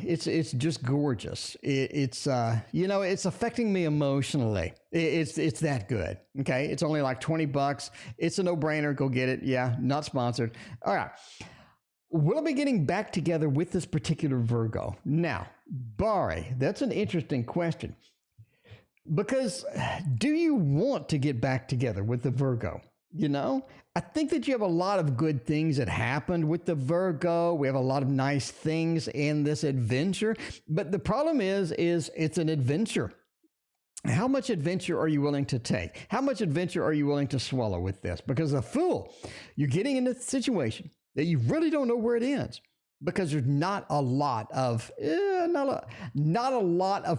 it's just gorgeous. It's affecting me emotionally. It's that good. Okay, it's only like $20. It's a no-brainer. Go get it. Yeah, not sponsored. All right. We'll be getting back together with this particular Virgo. Now, Bari, that's an interesting question. Because do you want to get back together with the Virgo? I think that you have a lot of good things that happened with the Virgo. We have a lot of nice things in this adventure. But the problem is it's an adventure. How much adventure are you willing to take? How much adventure are you willing to swallow with this? Because the Fool, you're getting into a situation that you really don't know where it ends. Because there's not a lot of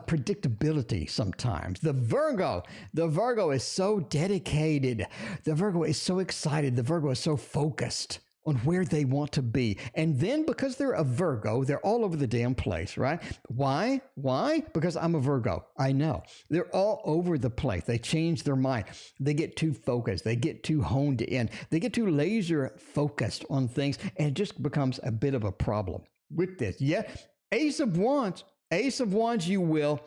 predictability sometimes. The Virgo is so dedicated. The Virgo is so excited. The Virgo is so focused on where they want to be. And then because they're a Virgo, they're all over the damn place, right? Why? Because I'm a Virgo. I know. They're all over the place. They change their mind. They get too focused. They get too honed in. They get too laser focused on things, and it just becomes a bit of a problem with this. Yeah, Ace of Wands, you will.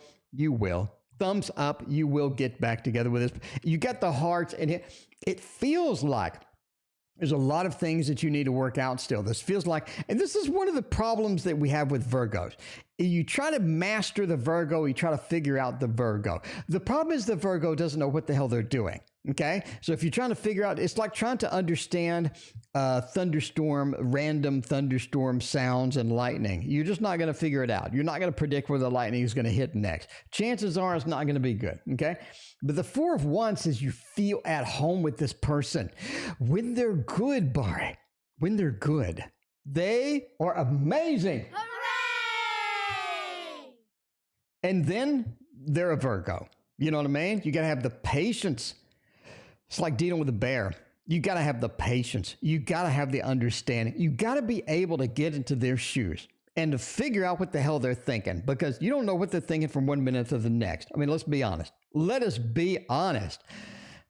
Thumbs up, you will get back together with this. You got the hearts, and it feels like there's a lot of things that you need to work out still. This feels like, and this is one of the problems that we have with Virgos. You try to master the Virgo, you try to figure out the Virgo. The problem is the Virgo doesn't know what the hell they're doing. Okay, so if you're trying to figure out, it's like trying to understand random thunderstorm sounds and lightning. You're just not going to figure it out. You're not going to predict where the lightning is going to hit next. Chances are it's not going to be good. Okay, but the Four of Wands says you feel at home with this person when they're good, Bari. When they're good, they are amazing. Hooray! And then they're a Virgo. You know what I mean? You got to have the patience. It's like dealing with a bear. You got to have the patience. You got to have the understanding. You got to be able to get into their shoes and to figure out what the hell they're thinking, because you don't know what they're thinking from one minute to the next. I mean, let's be honest. Let us be honest.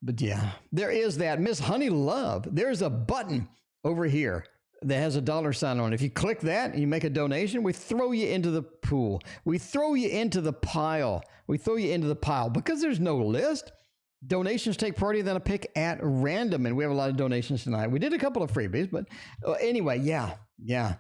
But yeah, there is that. Miss Honey Love, there's a button over here that has a $sign on it. If you click that and you make a donation, we throw you into the pool. We throw you into the pile. Because there's no list. Donations take priority, then a pick at random. And we have a lot of donations tonight. We did a couple of freebies, but anyway, yeah.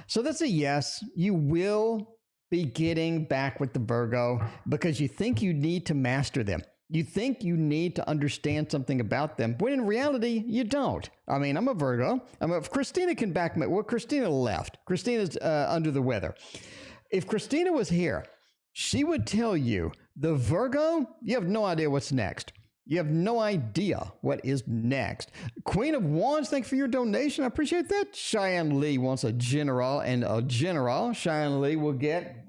So that's a yes. You will be getting back with the Virgo because you think you need to master them. You think you need to understand something about them, when in reality, you don't. I mean, I'm a Virgo. If Christina can back me, well, Christina left. Christina's under the weather. If Christina was here, she would tell you, the Virgo, you have no idea what's next. You have no idea what is next. Queen of Wands, thank you for your donation. I appreciate that. Cheyenne Lee wants a general and a general. Cheyenne Lee will get...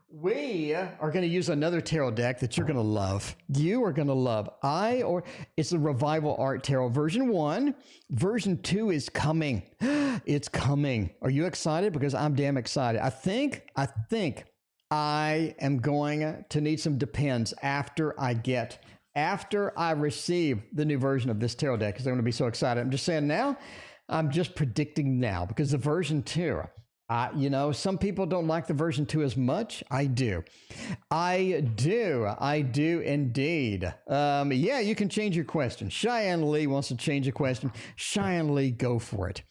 We are going to use another tarot deck that you're going to love. You are going to love. It's the Revival Art Tarot version 1. Version 2 is coming. It's coming. Are you excited? Because I'm damn excited. I think I am going to need some depends after I receive the new version of this tarot deck, because I'm going to be so excited. I'm just saying now. I'm just predicting now, because the version 2... some people don't like the version 2 as much. I do indeed. Yeah, you can change your question. Cheyenne Lee wants to change the question. Cheyenne Lee, go for it.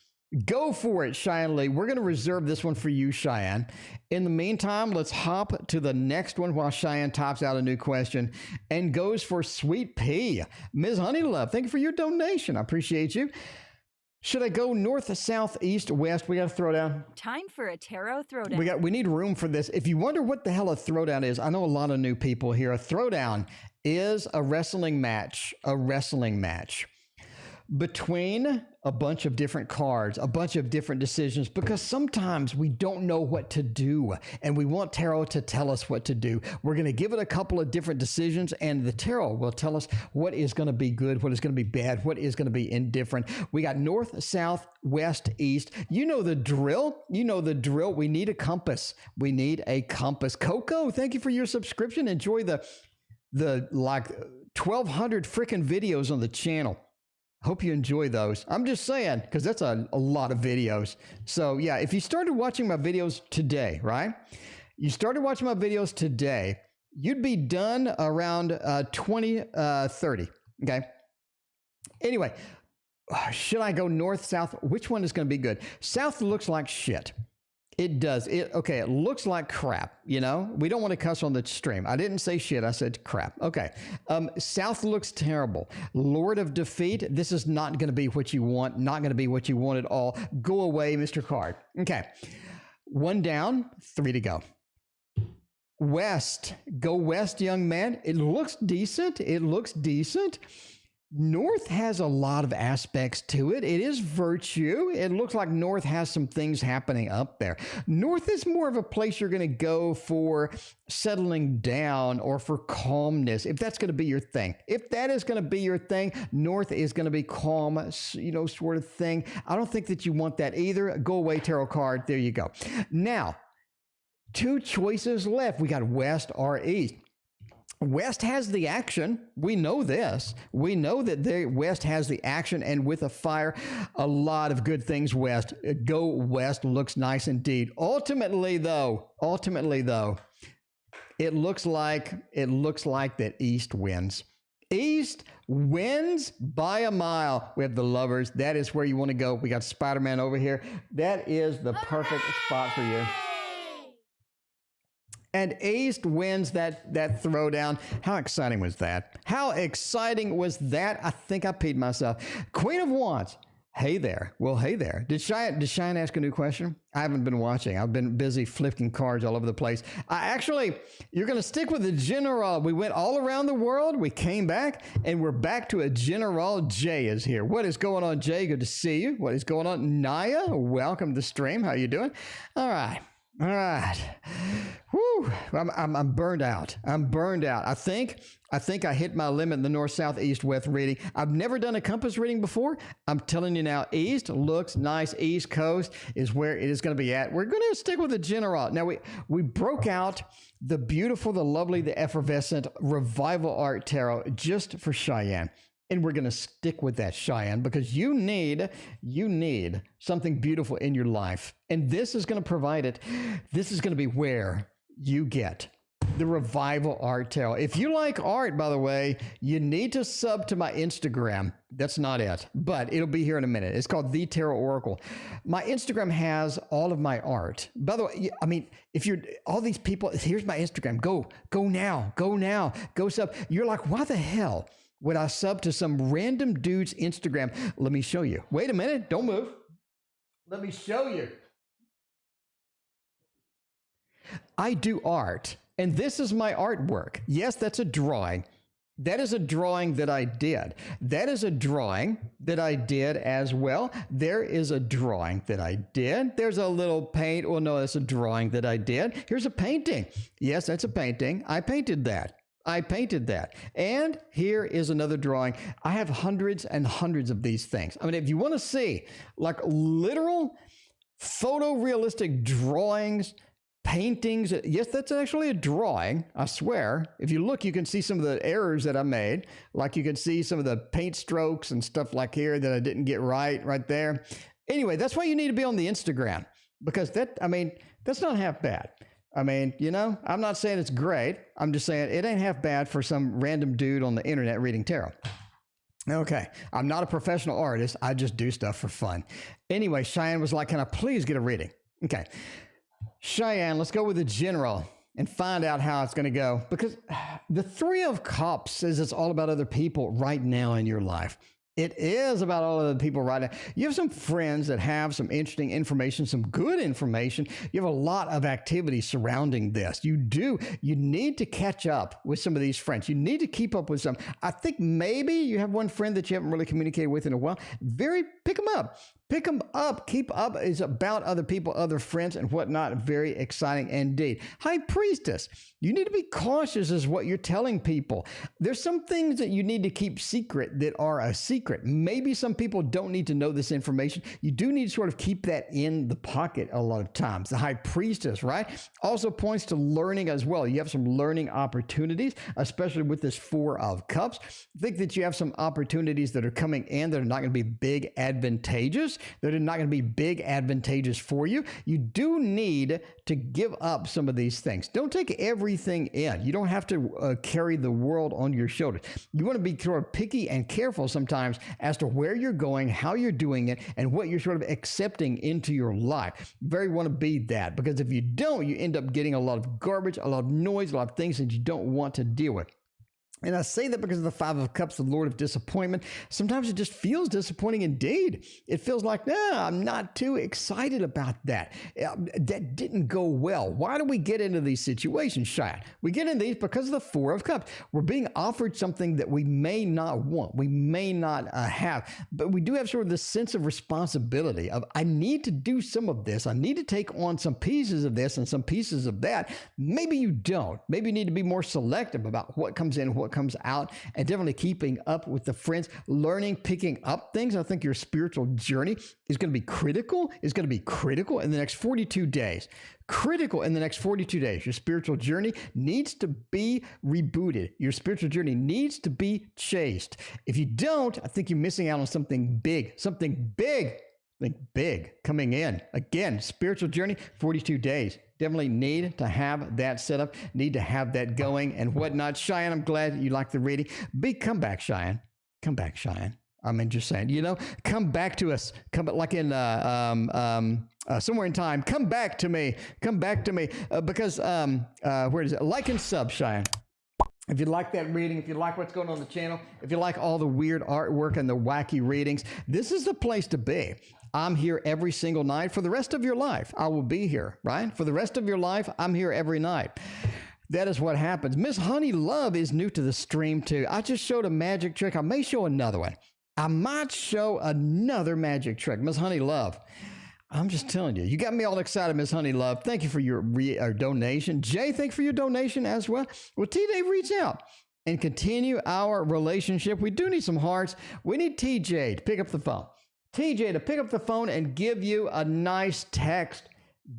Go for it, Cheyenne Lee. We're going to reserve this one for you, Cheyenne. In the meantime, let's hop to the next one while Cheyenne types out a new question and goes for Sweet Pea. Ms. Honeylove, thank you for your donation. I appreciate you. Should I go north, south, east, west? We got a throwdown. Time for a tarot throwdown. We need room for this. If you wonder what the hell a throwdown is, I know a lot of new people here. A throwdown is a wrestling match between a bunch of different cards, a bunch of different decisions, because sometimes we don't know what to do and we want tarot to tell us what to do. We're going to give it a couple of different decisions, and the tarot will tell us what is going to be good, what is going to be bad, what is going to be indifferent. We got north, south, west, east. You know the drill. We need a compass. Coco, thank you for your subscription. Enjoy the like 1,200 freaking videos on the channel. Hope you enjoy those. I'm just saying, because that's a lot of videos. So yeah, if you started watching my videos today, right? You'd be done around 2030, okay? Anyway, should I go north, south? Which one is going to be good? South looks like shit. It does. It looks like crap, We don't want to cuss on the stream. I didn't say shit. I said crap. Okay. South looks terrible. Lord of Defeat. This is not going to be what you want. Not going to be what you want at all. Go away, Mr. Card. Okay. 1 down, 3 to go. West. Go west, young man. It looks decent. North has a lot of aspects to it. It is virtue. It looks like North has some things happening up there. North is more of a place you're going to go for settling down or for calmness, if that's going to be your thing. If that is going to be your thing, North is going to be calm, sort of thing. I don't think that you want that either. Go away, tarot card. There you go. Now, 2 choices left. We got West or East. West has the action. We know this. We know that the West has the action, and with a fire, a lot of good things West. Go West looks nice indeed. Ultimately though, it looks like that East wins. East wins by a mile. We have the Lovers. That is where you want to go. We got Spider-Man over here. That is the perfect spot for you. And East wins that throwdown. How exciting was that? I think I peed myself. Queen of Wands. Hey there. Well, hey there. Did Cheyenne ask a new question? I haven't been watching. I've been busy flipping cards all over the place. You're going to stick with the general. We went all around the world. We came back, and we're back to a general. Jay is here. What is going on, Jay? Good to see you. What is going on? Naya, welcome to the stream. How you doing? All right. Whew. I'm burned out. I think I hit my limit in the north, south, east, west reading. I've never done a compass reading before. I'm telling you now, East looks nice. East Coast is where it is going to be at. We're going to stick with the general. Now, we broke out the beautiful, the lovely, the effervescent Revival Art Tarot just for Cheyenne. And we're going to stick with that, Cheyenne, because you need something beautiful in your life. And this is going to provide it. This is going to be where you get the Revival Art Tarot. If you like art, by the way, you need to sub to my Instagram. That's not it, but it'll be here in a minute. It's called The Tarot Oracle. My Instagram has all of my art. By the way, I mean, if you're all these people, here's my Instagram. Go now, go sub. You're like, why the hell would I sub to some random dude's Instagram? Let me show you. Wait a minute. Don't move. Let me show you. I do art, and this is my artwork. Yes, that's a drawing. That is a drawing that I did. That is a drawing that I did as well. There is a drawing that I did. There's a little paint. Well, no, that's a drawing that I did. Here's a painting. Yes, that's a painting. I painted that. And here is another drawing. I have hundreds and hundreds of these things. I mean, if you want to see like literal photorealistic drawings, paintings. Yes, that's actually a drawing, I swear. If you look, you can see some of the errors that I made. Like you can see some of the paint strokes and stuff like here that I didn't get right there. Anyway, that's why you need to be on the Instagram, because that's not half bad. I mean, I'm not saying it's great. I'm just saying it ain't half bad for some random dude on the internet reading tarot. Okay, I'm not a professional artist. I just do stuff for fun. Anyway, Cheyenne was like, can I please get a reading? Okay. Cheyenne, let's go with the general and find out how it's going to go, because the Three of Cups says it's all about other people right now in your life. It is about all of the people right now. You have some friends that have some interesting information, some good information. You have a lot of activity surrounding this. You do. You need to catch up with some of these friends. You need to keep up with some. I think maybe you have one friend that you haven't really communicated with in a while. Pick them up. Pick them up. Keep up is about other people, other friends, and whatnot. Very exciting indeed. High Priestess, you need to be cautious as what you're telling people. There's some things that you need to keep secret that are a secret. Maybe some people don't need to know this information. You do need to sort of keep that in the pocket a lot of times. The High Priestess, right? Also points to learning as well. You have some learning opportunities, especially with this Four of Cups. I think that you have some opportunities that are coming in that are not going to be big advantageous. That are not going to be big advantageous for you. You do need to give up some of these things. Don't take everything in. You don't have to carry the world on your shoulders. You want to be sort of picky and careful sometimes as to where you're going, how you're doing it, and what you're sort of accepting into your life. You very want to be that, because if you don't, you end up getting a lot of garbage, a lot of noise, a lot of things that you don't want to deal with. And I say that because of the Five of Cups, the Lord of Disappointment. Sometimes it just feels disappointing indeed. It feels like, I'm not too excited about that. That didn't go well. Why do we get into these situations, Cheyenne? We get in these because of the Four of Cups. We're being offered something that we may not want, we may not have, but we do have sort of this sense of responsibility of, I need to do some of this. I need to take on some pieces of this and some pieces of that. Maybe you don't. Maybe you need to be more selective about what comes in, what comes out, and definitely keeping up with the friends, learning, picking up things. I think your spiritual journey is going to be critical. It's going to be critical in the next 42 days. Critical in the next 42 days. Your spiritual journey needs to be rebooted. Your spiritual journey needs to be chased. If you don't, I think you're missing out on something big, coming in. Again, spiritual journey, 42 days. Definitely need to have that set up, need to have that going and whatnot. Cheyenne, I'm glad you like the reading. Come back, Cheyenne. Come back, Cheyenne. I mean, just saying, come back to us. Come like in somewhere in time. Come back to me. Because where is it? Like and sub, Cheyenne. If you like that reading, if you like what's going on the channel, if you like all the weird artwork and the wacky readings, this is the place to be. I'm here every single night for the rest of your life. I will be here, right? For the rest of your life, I'm here every night. That is what happens. Miss Honey Love is new to the stream too. I just showed a magic trick. I may show another one. I might show another magic trick. Miss Honey Love, I'm just telling you. You got me all excited, Miss Honey Love. Thank you for your donation. Jay, thank you for your donation as well. Well, T-Dave, reach out and continue our relationship. We do need some hearts. We need TJ to pick up the phone. TJ to pick up the phone and give you a nice text.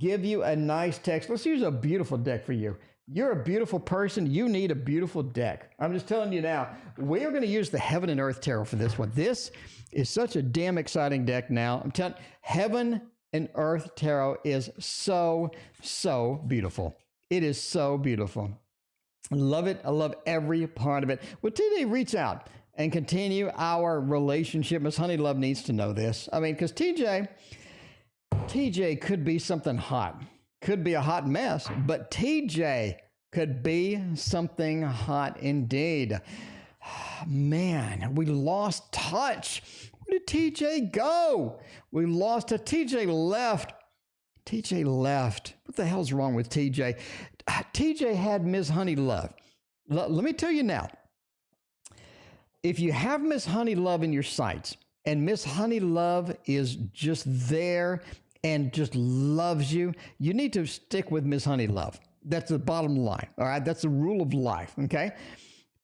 Let's use a beautiful deck for you. You're a beautiful person. You need a beautiful deck. I'm just telling you now, we're going to use the Heaven and Earth Tarot for this one. This is such a damn exciting deck now. I'm telling you, Heaven and Earth Tarot is so beautiful. It is so beautiful. Love it. I love every part of it. Well, today, reach out and continue our relationship. Miss Honeylove needs to know this. I mean, because TJ could be something hot, could be a hot mess, but TJ could be something hot indeed. Man, we lost touch. Where did TJ go? We lost it. TJ left. TJ left. What the hell's wrong with TJ? TJ had Miss Honeylove. Let me tell you now, if you have Miss Honeylove in your sights and Miss Honeylove is just there and just loves you, you need to stick with Miss Honeylove. That's the bottom line. All right. That's the rule of life. Okay.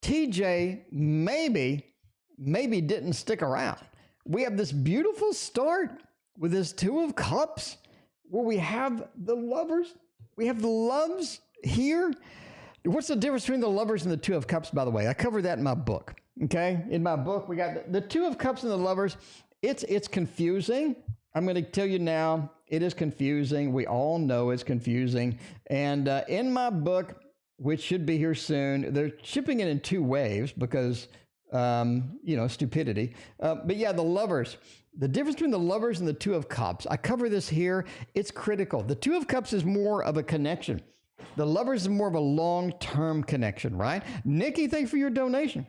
TJ maybe didn't stick around. We have this beautiful start with this Two of Cups where we have the lovers. We have the loves here. What's the difference between the lovers and the Two of Cups, by the way? I cover that in my book. Okay. In my book, we got the Two of Cups and the lovers. It's confusing. I'm going to tell you now, it is confusing. We all know it's confusing. And in my book, which should be here soon, they're shipping it in 2 waves because, stupidity. But yeah, the lovers. The difference between the lovers and the Two of Cups. I cover this here. It's critical. The Two of Cups is more of a connection. The lovers is more of a long-term connection, right? Nikki, thanks for your donation.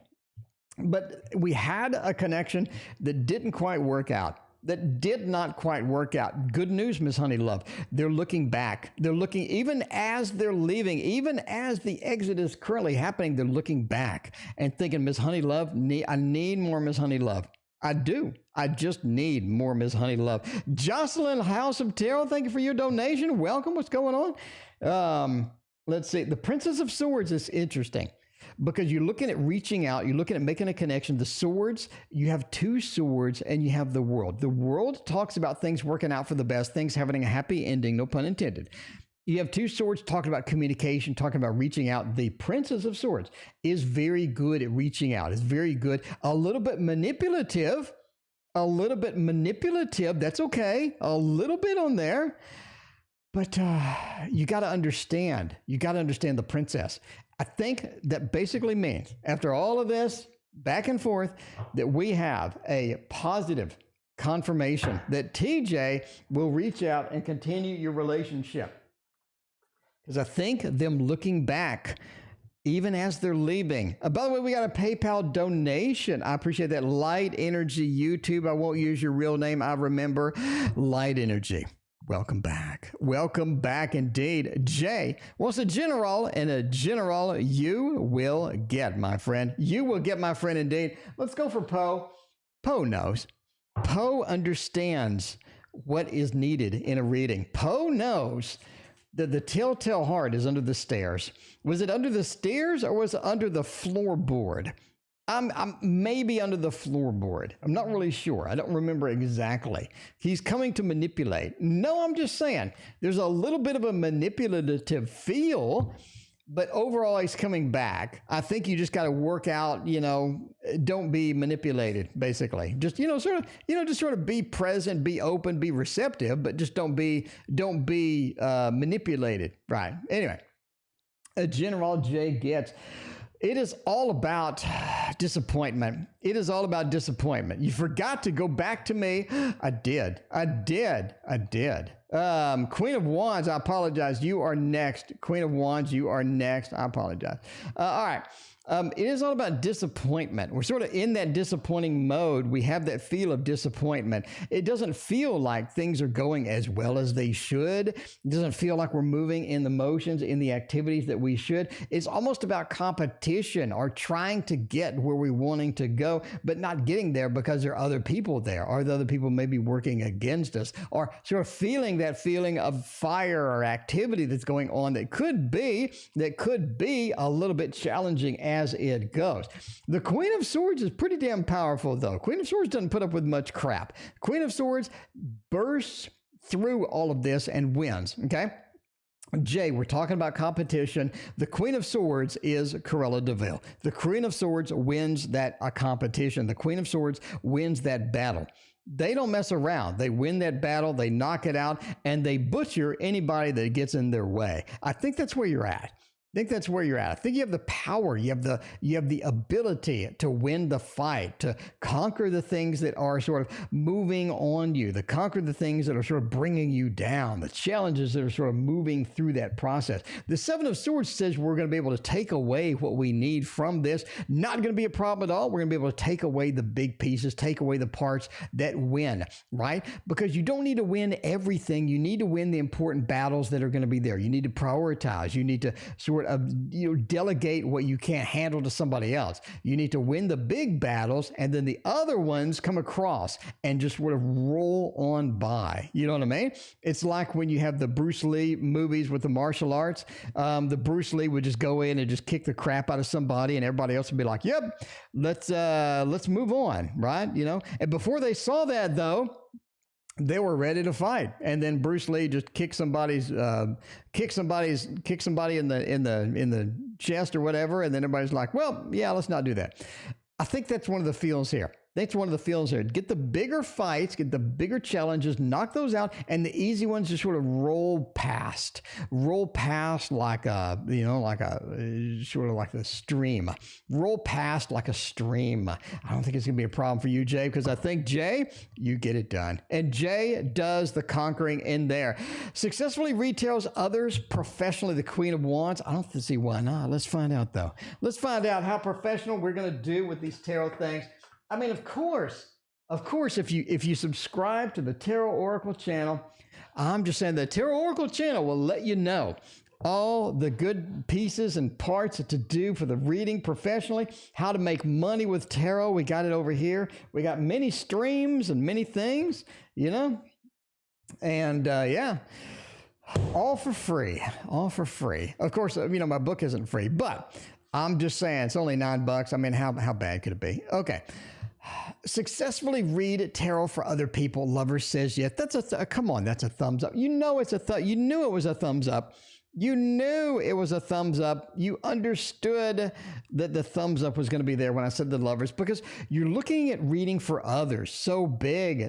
But we had a connection that didn't quite work out. That did not quite work out. Good news, Miss Honeylove. They're looking back. They're looking, even as they're leaving, even as the exit is currently happening, they're looking back and thinking, Miss Honeylove, I need more Miss Honeylove. I do. I just need more Miss Honeylove. Jocelyn House of Tarot, thank you for your donation. Welcome. What's going on? Let's see. The Princess of Swords is interesting, because you're looking at reaching out, you're looking at making a connection. The swords, you have 2 swords and you have the world. The world talks about things working out for the best, things having a happy ending, no pun intended. You have 2 swords talking about communication, talking about reaching out. The Princess of Swords is very good at reaching out. It's very good. A little bit manipulative. That's okay. A little bit on there. But you got to understand. You got to understand the princess. I think that basically means, after all of this back and forth, that we have a positive confirmation that TJ will reach out and continue your relationship. Because I think them looking back, even as they're leaving. By the way, we got a PayPal donation. I appreciate that. Light Energy YouTube. I won't use your real name. I remember. Light Energy. Welcome back. Welcome back indeed. Jay wants a general, and a general you will get, my friend. You will get, my friend, indeed. Let's go for Poe. Poe knows. Poe understands what is needed in a reading. Poe knows that the telltale heart is under the stairs. Was it under the stairs or was it under the floorboard? I'm maybe under the floorboard. I'm not really sure. I don't remember exactly. He's coming to manipulate. No, I'm just saying there's a little bit of a manipulative feel, but overall he's coming back. I think you just got to work out, don't be manipulated, basically. Just, sort of be present, be open, be receptive, but just don't be manipulated. Right. Anyway, a General J gets. It is all about disappointment. It is all about disappointment. You forgot to go back to me. I did. Queen of Wands, I apologize. You are next. Queen of Wands, you are next. I apologize. All right. It is all about disappointment. We're sort of in that disappointing mode. We have that feel of disappointment. It doesn't feel like things are going as well as they should. It doesn't feel like we're moving in the motions, in the activities that we should. It's almost about competition or trying to get where we're wanting to go, but not getting there because there are other people there, or the other people may be working against us, or sort of feeling that feeling of fire or activity that's going on that could be a little bit challenging as it goes. The Queen of Swords is pretty damn powerful, though. Queen of Swords doesn't put up with much crap. Queen of Swords bursts through all of this and wins, okay? Jay, we're talking about competition. The Queen of Swords is Cruella de Vil. The Queen of Swords wins that competition. The Queen of Swords wins that battle. They don't mess around. They win that battle, they knock it out, and they butcher anybody that gets in their way. I think that's where you're at. I think that's where you're at. I think you have the power, you have the ability to win the fight, to conquer the things that are sort of moving on you, to conquer the things that are sort of bringing you down, the challenges that are sort of moving through that process. The Seven of Swords says we're going to be able to take away what we need from this. Not going to be a problem at all. We're going to be able to take away the big pieces, take away the parts that win, right? Because you don't need to win everything. You need to win the important battles that are going to be there. You need to prioritize. You need to sort of delegate what you can't handle to somebody else. You need to win the big battles, and then the other ones come across and just sort of roll on by. You know what I mean? It's like when you have the Bruce Lee movies with the martial arts. The Bruce Lee would just go in and just kick the crap out of somebody, and everybody else would be like, "Yep, let's move on," right? You know. And before they saw that, though, they were ready to fight, and then Bruce Lee just kicked somebody in the chest or whatever, and then everybody's like, "Well, yeah, let's not do that." I think that's one of the feels here. That's one of the feels here. Get the bigger fights, get the bigger challenges, knock those out, and the easy ones just sort of roll past like a, sort of like the stream. Roll past like a stream. I don't think it's going to be a problem for you, Jay, because I think, Jay, you get it done. And Jay does the conquering in there. Successfully retails others professionally, the Queen of Wands. I don't see why not. Let's find out, though. Let's find out how professional we're going to do with these tarot things. I mean, of course, if you subscribe to the Tarot Oracle channel, I'm just saying the Tarot Oracle channel will let you know all the good pieces and parts to do for the reading professionally, how to make money with tarot. We got it over here. We got many streams and many things, you know, and yeah, all for free. Of course, my book isn't free, but I'm just saying it's only $9. I mean, how bad could it be? Okay. Successfully read tarot for other people. Lover says yes. That's come on. That's a thumbs up. You know it's you knew it was a thumbs up. You knew it was a thumbs up. You understood that the thumbs up was going to be there when I said the lovers, because you're looking at reading for others. So big.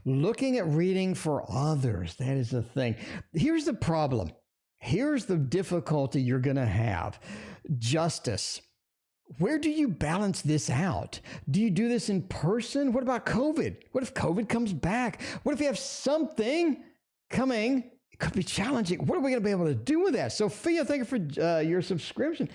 Looking at reading for others. That is the thing. Here's the problem. Here's the difficulty you're going to have. Justice. Where do you balance this out? Do you do this in person? What about COVID? What if COVID comes back? What if you have something coming? It could be challenging. What are we going to be able to do with that? Sophia, thank you for your subscription.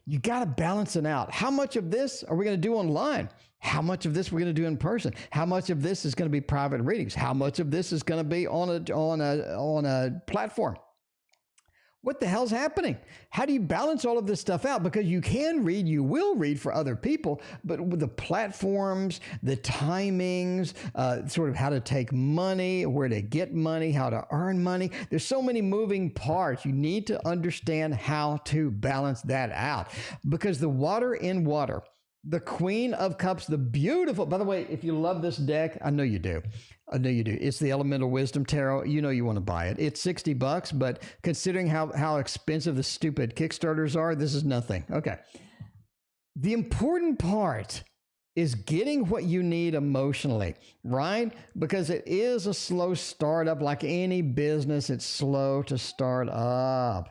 You got to balance it out. How much of this are we going to do online? How much of this we're going to do in person? How much of this is going to be private readings? How much of this is going to be on a platform? What the hell's happening? How do you balance all of this stuff out? Because you will read for other people, but with the platforms, the timings, sort of how to take money, where to get money, how to earn money. There's so many moving parts. You need to understand how to balance that out, because the water in water, the Queen of Cups, the beautiful, by the way, if you love this deck, I know you do. It's the Elemental Wisdom Tarot. You know you want to buy it. It's $60, but considering how expensive the stupid Kickstarters are, this is nothing. Okay. The important part is getting what you need emotionally, right? Because it is a slow startup. Like any business, it's slow to start up.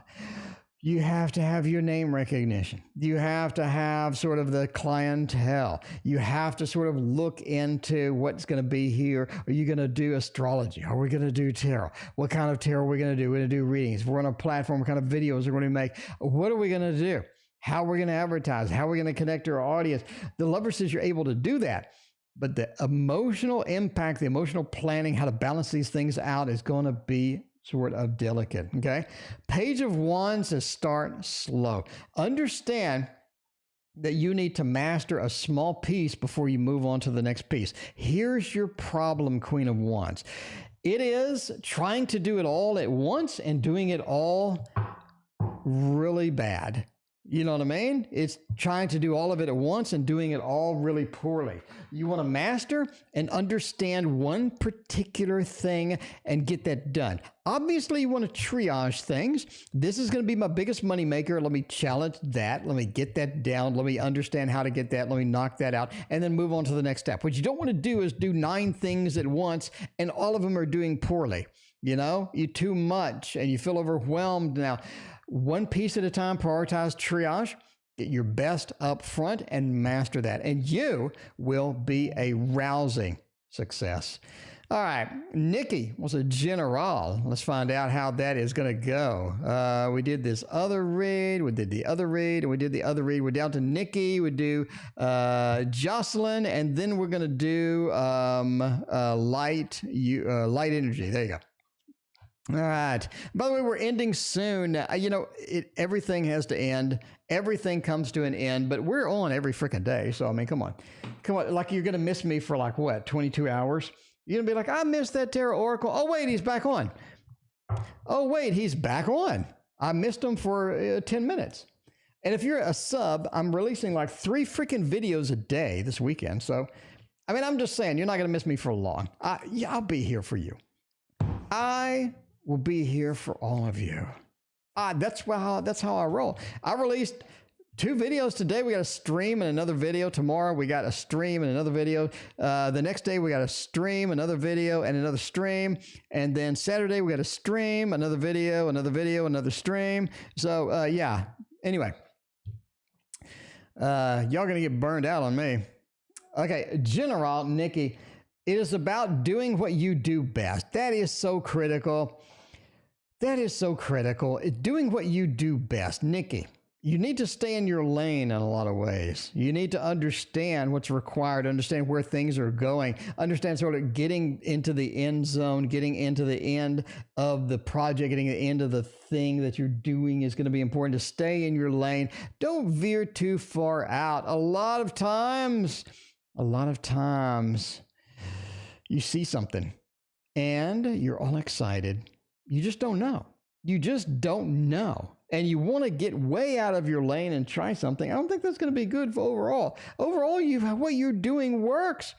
You have to have your name recognition. You have to have sort of the clientele. You have to sort of look into what's going to be here. Are you going to do astrology? Are we going to do tarot? What kind of tarot are we going to do? We're going to do readings. If we're on a platform, what kind of videos are we going to make? What are we going to do? How are we going to advertise? How are we going to connect to our audience? The Lover says you're able to do that. But the emotional impact, the emotional planning, how to balance these things out is going to be sort of delicate, okay? Page of Wands says start slow. Understand that you need to master a small piece before you move on to the next piece. Here's your problem, Queen of Wands. It is trying to do it all at once and doing it all really bad. You know what I mean? It's trying to do all of it at once and doing it all really poorly. You want to master and understand one particular thing and get that done. Obviously, you want to triage things. This is going to be my biggest money maker. Let me challenge that. Let me get that down. Let me understand how to get that. Let me knock that out and then move on to the next step. What you don't want to do is do 9 things at once and all of them are doing poorly. You know, you too much and you feel overwhelmed now. one piece at a time, prioritize triage, get your best up front and master that. And you will be a rousing success. All right, Nikki was a general. Let's find out how that is going to go. We did this other read. We did the other read. And we did the other read. We're down to Nikki. We do Jocelyn. And then we're going to do light energy. There you go. All right. By the way, we're ending soon. Everything has to end. Everything comes to an end, but we're on every freaking day. So, I mean, come on. Like, you're going to miss me for 22 hours? You're going to be like, I missed that Tarot Oracle. Oh, wait, he's back on. Oh, wait, he's back on. I missed him for 10 minutes. And if you're a sub, I'm releasing 3 freaking videos a day this weekend. So, I mean, I'm just saying, you're not going to miss me for long. I'll be here for you. I will be here for all of you. That's how I roll. I released 2 videos today. We got a stream and another video. Tomorrow we got a stream and another video. The next day we got a stream, another video, and another stream. And then Saturday we got a stream, another video, another stream. So yeah. Anyway, y'all gonna get burned out on me. Okay, General Nikki. It is about doing what you do best. That is so critical. That is so critical. Doing what you do best, Nikki. You need to stay in your lane in a lot of ways. You need to understand what's required, understand where things are going, understand sort of getting into the end zone, getting into the end of the project, getting to the end of the thing that you're doing is going to be important. To stay in your lane. Don't veer too far out. A lot of times, you see something and you're all excited. You just don't know. You just don't know. And you want to get way out of your lane and try something. I don't think that's going to be good for overall. Overall, what you're doing works.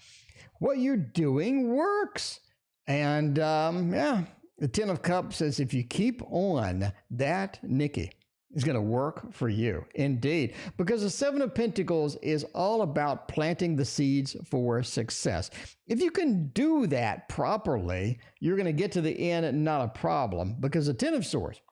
What you're doing works. And yeah, the 10 of Cups says if you keep on, that, Nikki, is going to work for you. Indeed. Because the 7 of Pentacles is all about planting the seeds for success. If you can do that properly, you're going to get to the end and not a problem. Because the 10 of Swords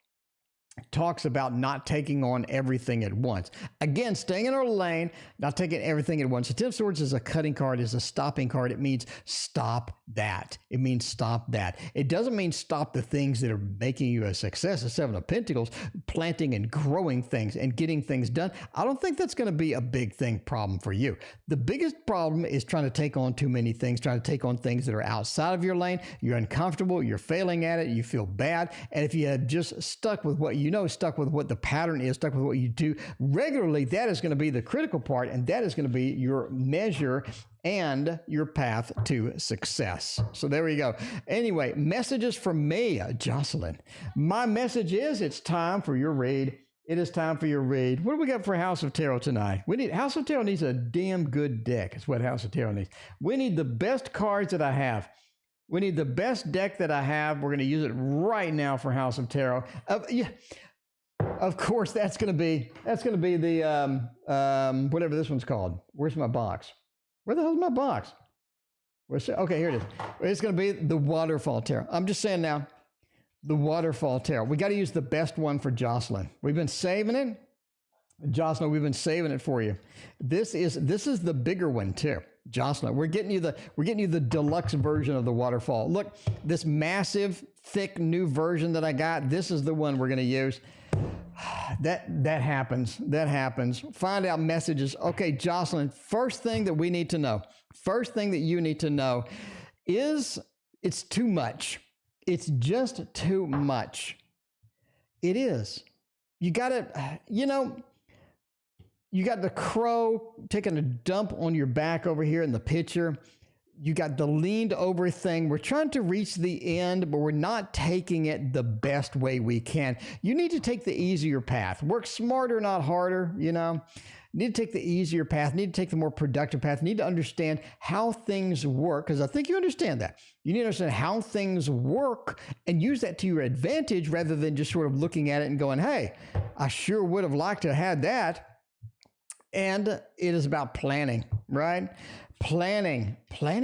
talks about not taking on everything at once. Again, staying in our lane, not taking everything at once. The 10 of Swords is a cutting card, is a stopping card. It means stop that. It means stop that. It doesn't mean stop the things that are making you a success. The 7 of Pentacles, planting and growing things and getting things done. I don't think that's going to be a big problem for you. The biggest problem is trying to take on too many things, trying to take on things that are outside of your lane. You're uncomfortable. You're failing at it. You feel bad. And if you had just stuck with what you know, stuck with what the pattern is, stuck with what you do regularly, that is going to be the critical part, and that is going to be your measure and your path to success. So there we go. Anyway, messages from me, Jocelyn. My message is it's time for your read. It is time for your read. What do we got for House of Tarot tonight? House of Tarot needs a damn good deck. It's what House of Tarot needs. We need the best cards that I have. We need the best deck that I have. We're going to use it right now for House of Tarot. Yeah. Of course, that's going to be the whatever this one's called. Where's my box? Where the hell's my box? Okay, here it is. It's going to be the Waterfall Tarot. I'm just saying now, the Waterfall Tarot. We got to use the best one for Jocelyn. We've been saving it. Jocelyn, we've been saving it for you. This is the bigger one too. Jocelyn, we're getting you the deluxe version of the Waterfall. Look, this massive, thick new version that I got, this is the one we're going to use. That happens. Find out messages. Okay, Jocelyn, first thing that we need to know, first thing that you need to know is it's too much. It's just too much. It is. You got to, you got the crow taking a dump on your back over here in the picture. You got the leaned over thing. We're trying to reach the end, but we're not taking it the best way we can. You need to take the easier path. Work smarter, not harder, You need to take the easier path. You need to take the more productive path. You need to understand how things work, because I think you understand that. You need to understand how things work and use that to your advantage rather than just sort of looking at it and going, hey, I sure would have liked to have had that. And it is about planning. right? Planning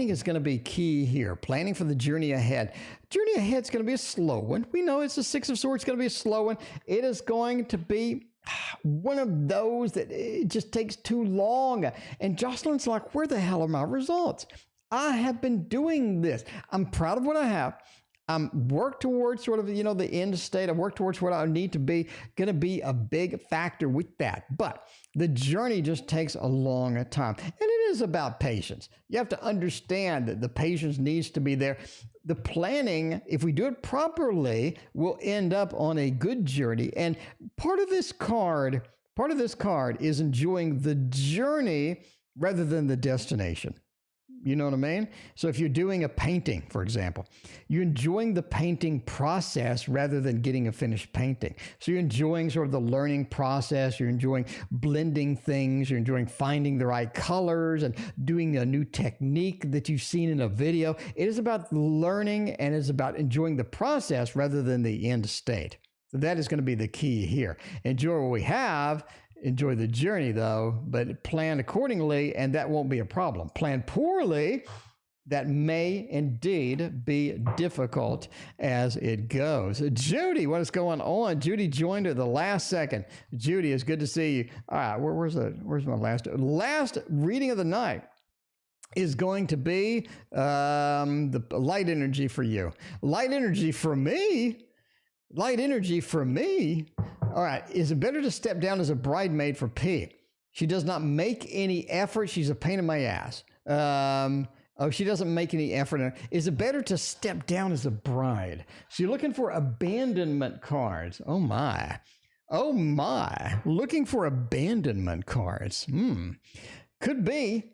is going to be key here. Planning for the journey ahead. Journey ahead is going to be a slow one. We know it's a Six of Swords. It's going to be a slow one. It is going to be one of those that it just takes too long. And Jocelyn's like, where the hell are my results? I have been doing this. I'm proud of what I have. I'm work towards sort of, the end state. I work towards what I need to be, going to be a big factor with that. But the journey just takes a long time. And it is about patience. You have to understand that the patience needs to be there. The planning, if we do it properly, will end up on a good journey. And part of this card is enjoying the journey rather than the destination. You know what I mean? So if you're doing a painting, for example, you're enjoying the painting process rather than getting a finished painting. So you're enjoying sort of the learning process. You're enjoying blending things. You're enjoying finding the right colors and doing a new technique that you've seen in a video. It is about learning and it's about enjoying the process rather than the end state. So that is going to be the key here. Enjoy what we have. Enjoy the journey, though, but plan accordingly, and that won't be a problem. Plan poorly, that may indeed be difficult as it goes. Judy, what is going on? Judy joined at the last second. Judy, it's good to see you. All right, where's my last reading of the night? Is going to be the light energy for you. Light energy for me? Light energy for me? All right, is it better to step down as a bridesmaid for P? She does not make any effort. She's a pain in my ass. She doesn't make any effort. Is it better to step down as a bride? So you're looking for abandonment cards. Oh my. Looking for abandonment cards. Could be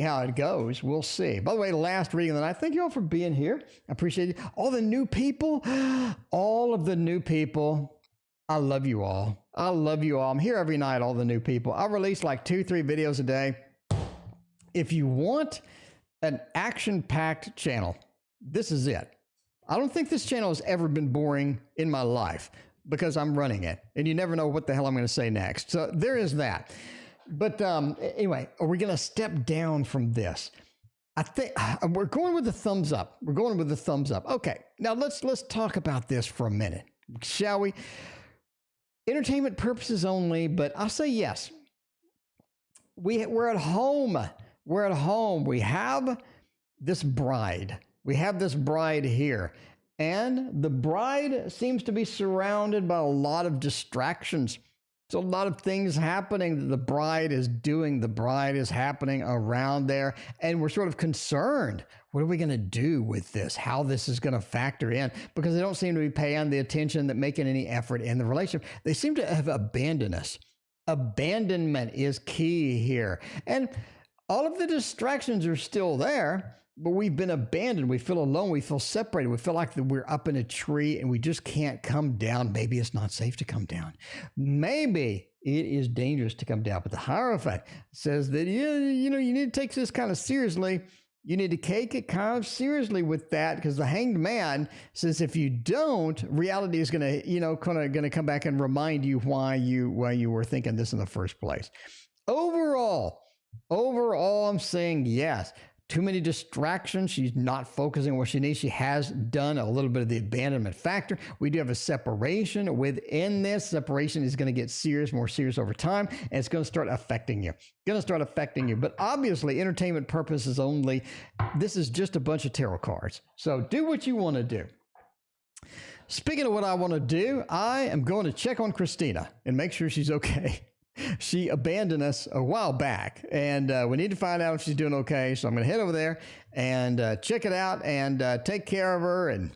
how it goes. We'll see. By the way, last reading of the night. Thank you all for being here. I appreciate it. All the new people, all of the new people. I love you all. I'm here every night, all the new people. I release like 2-3 videos a day. If you want an action-packed channel, this is it. I don't think this channel has ever been boring in my life because I'm running it. And you never know what the hell I'm going to say next. So there is that. But anyway, are we going to step down from this? I think we're going with the thumbs up. Okay, now let's talk about this for a minute, shall we? Entertainment purposes only, but I'll say yes. We're at home. We have this bride. Here. And the bride seems to be surrounded by a lot of distractions. So a lot of things happening that the bride is doing. The bride is happening around there. And we're sort of concerned. What are we going to do with this? How this is going to factor in? Because they don't seem to be paying the attention, that making any effort in the relationship. They seem to have abandoned us. Abandonment is key here. And all of the distractions are still there, but we've been abandoned. We feel alone. We feel separated. We feel like that we're up in a tree and we just can't come down. Maybe it's not safe to come down. Maybe it is dangerous to come down. But the Hierophant says that, you need to take this kind of seriously. You need to take it kind of seriously with that, because the Hanged Man says if you don't, reality is going to come back and remind you why you were thinking this in the first place. Overall, I'm saying yes. Too many distractions. She's not focusing on what she needs. She has done a little bit of the abandonment factor. We do have a separation within this. Separation is going to get more serious over time, and it's going to start affecting you. But obviously, entertainment purposes only. This is just a bunch of tarot cards. So do what you want to do. Speaking of what I want to do, I am going to check on Christina and make sure she's okay. She abandoned us a while back, and we need to find out if she's doing okay. So I'm going to head over there and check it out and take care of her and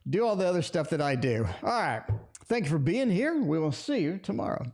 do all the other stuff that I do. All right. Thank you for being here. We will see you tomorrow.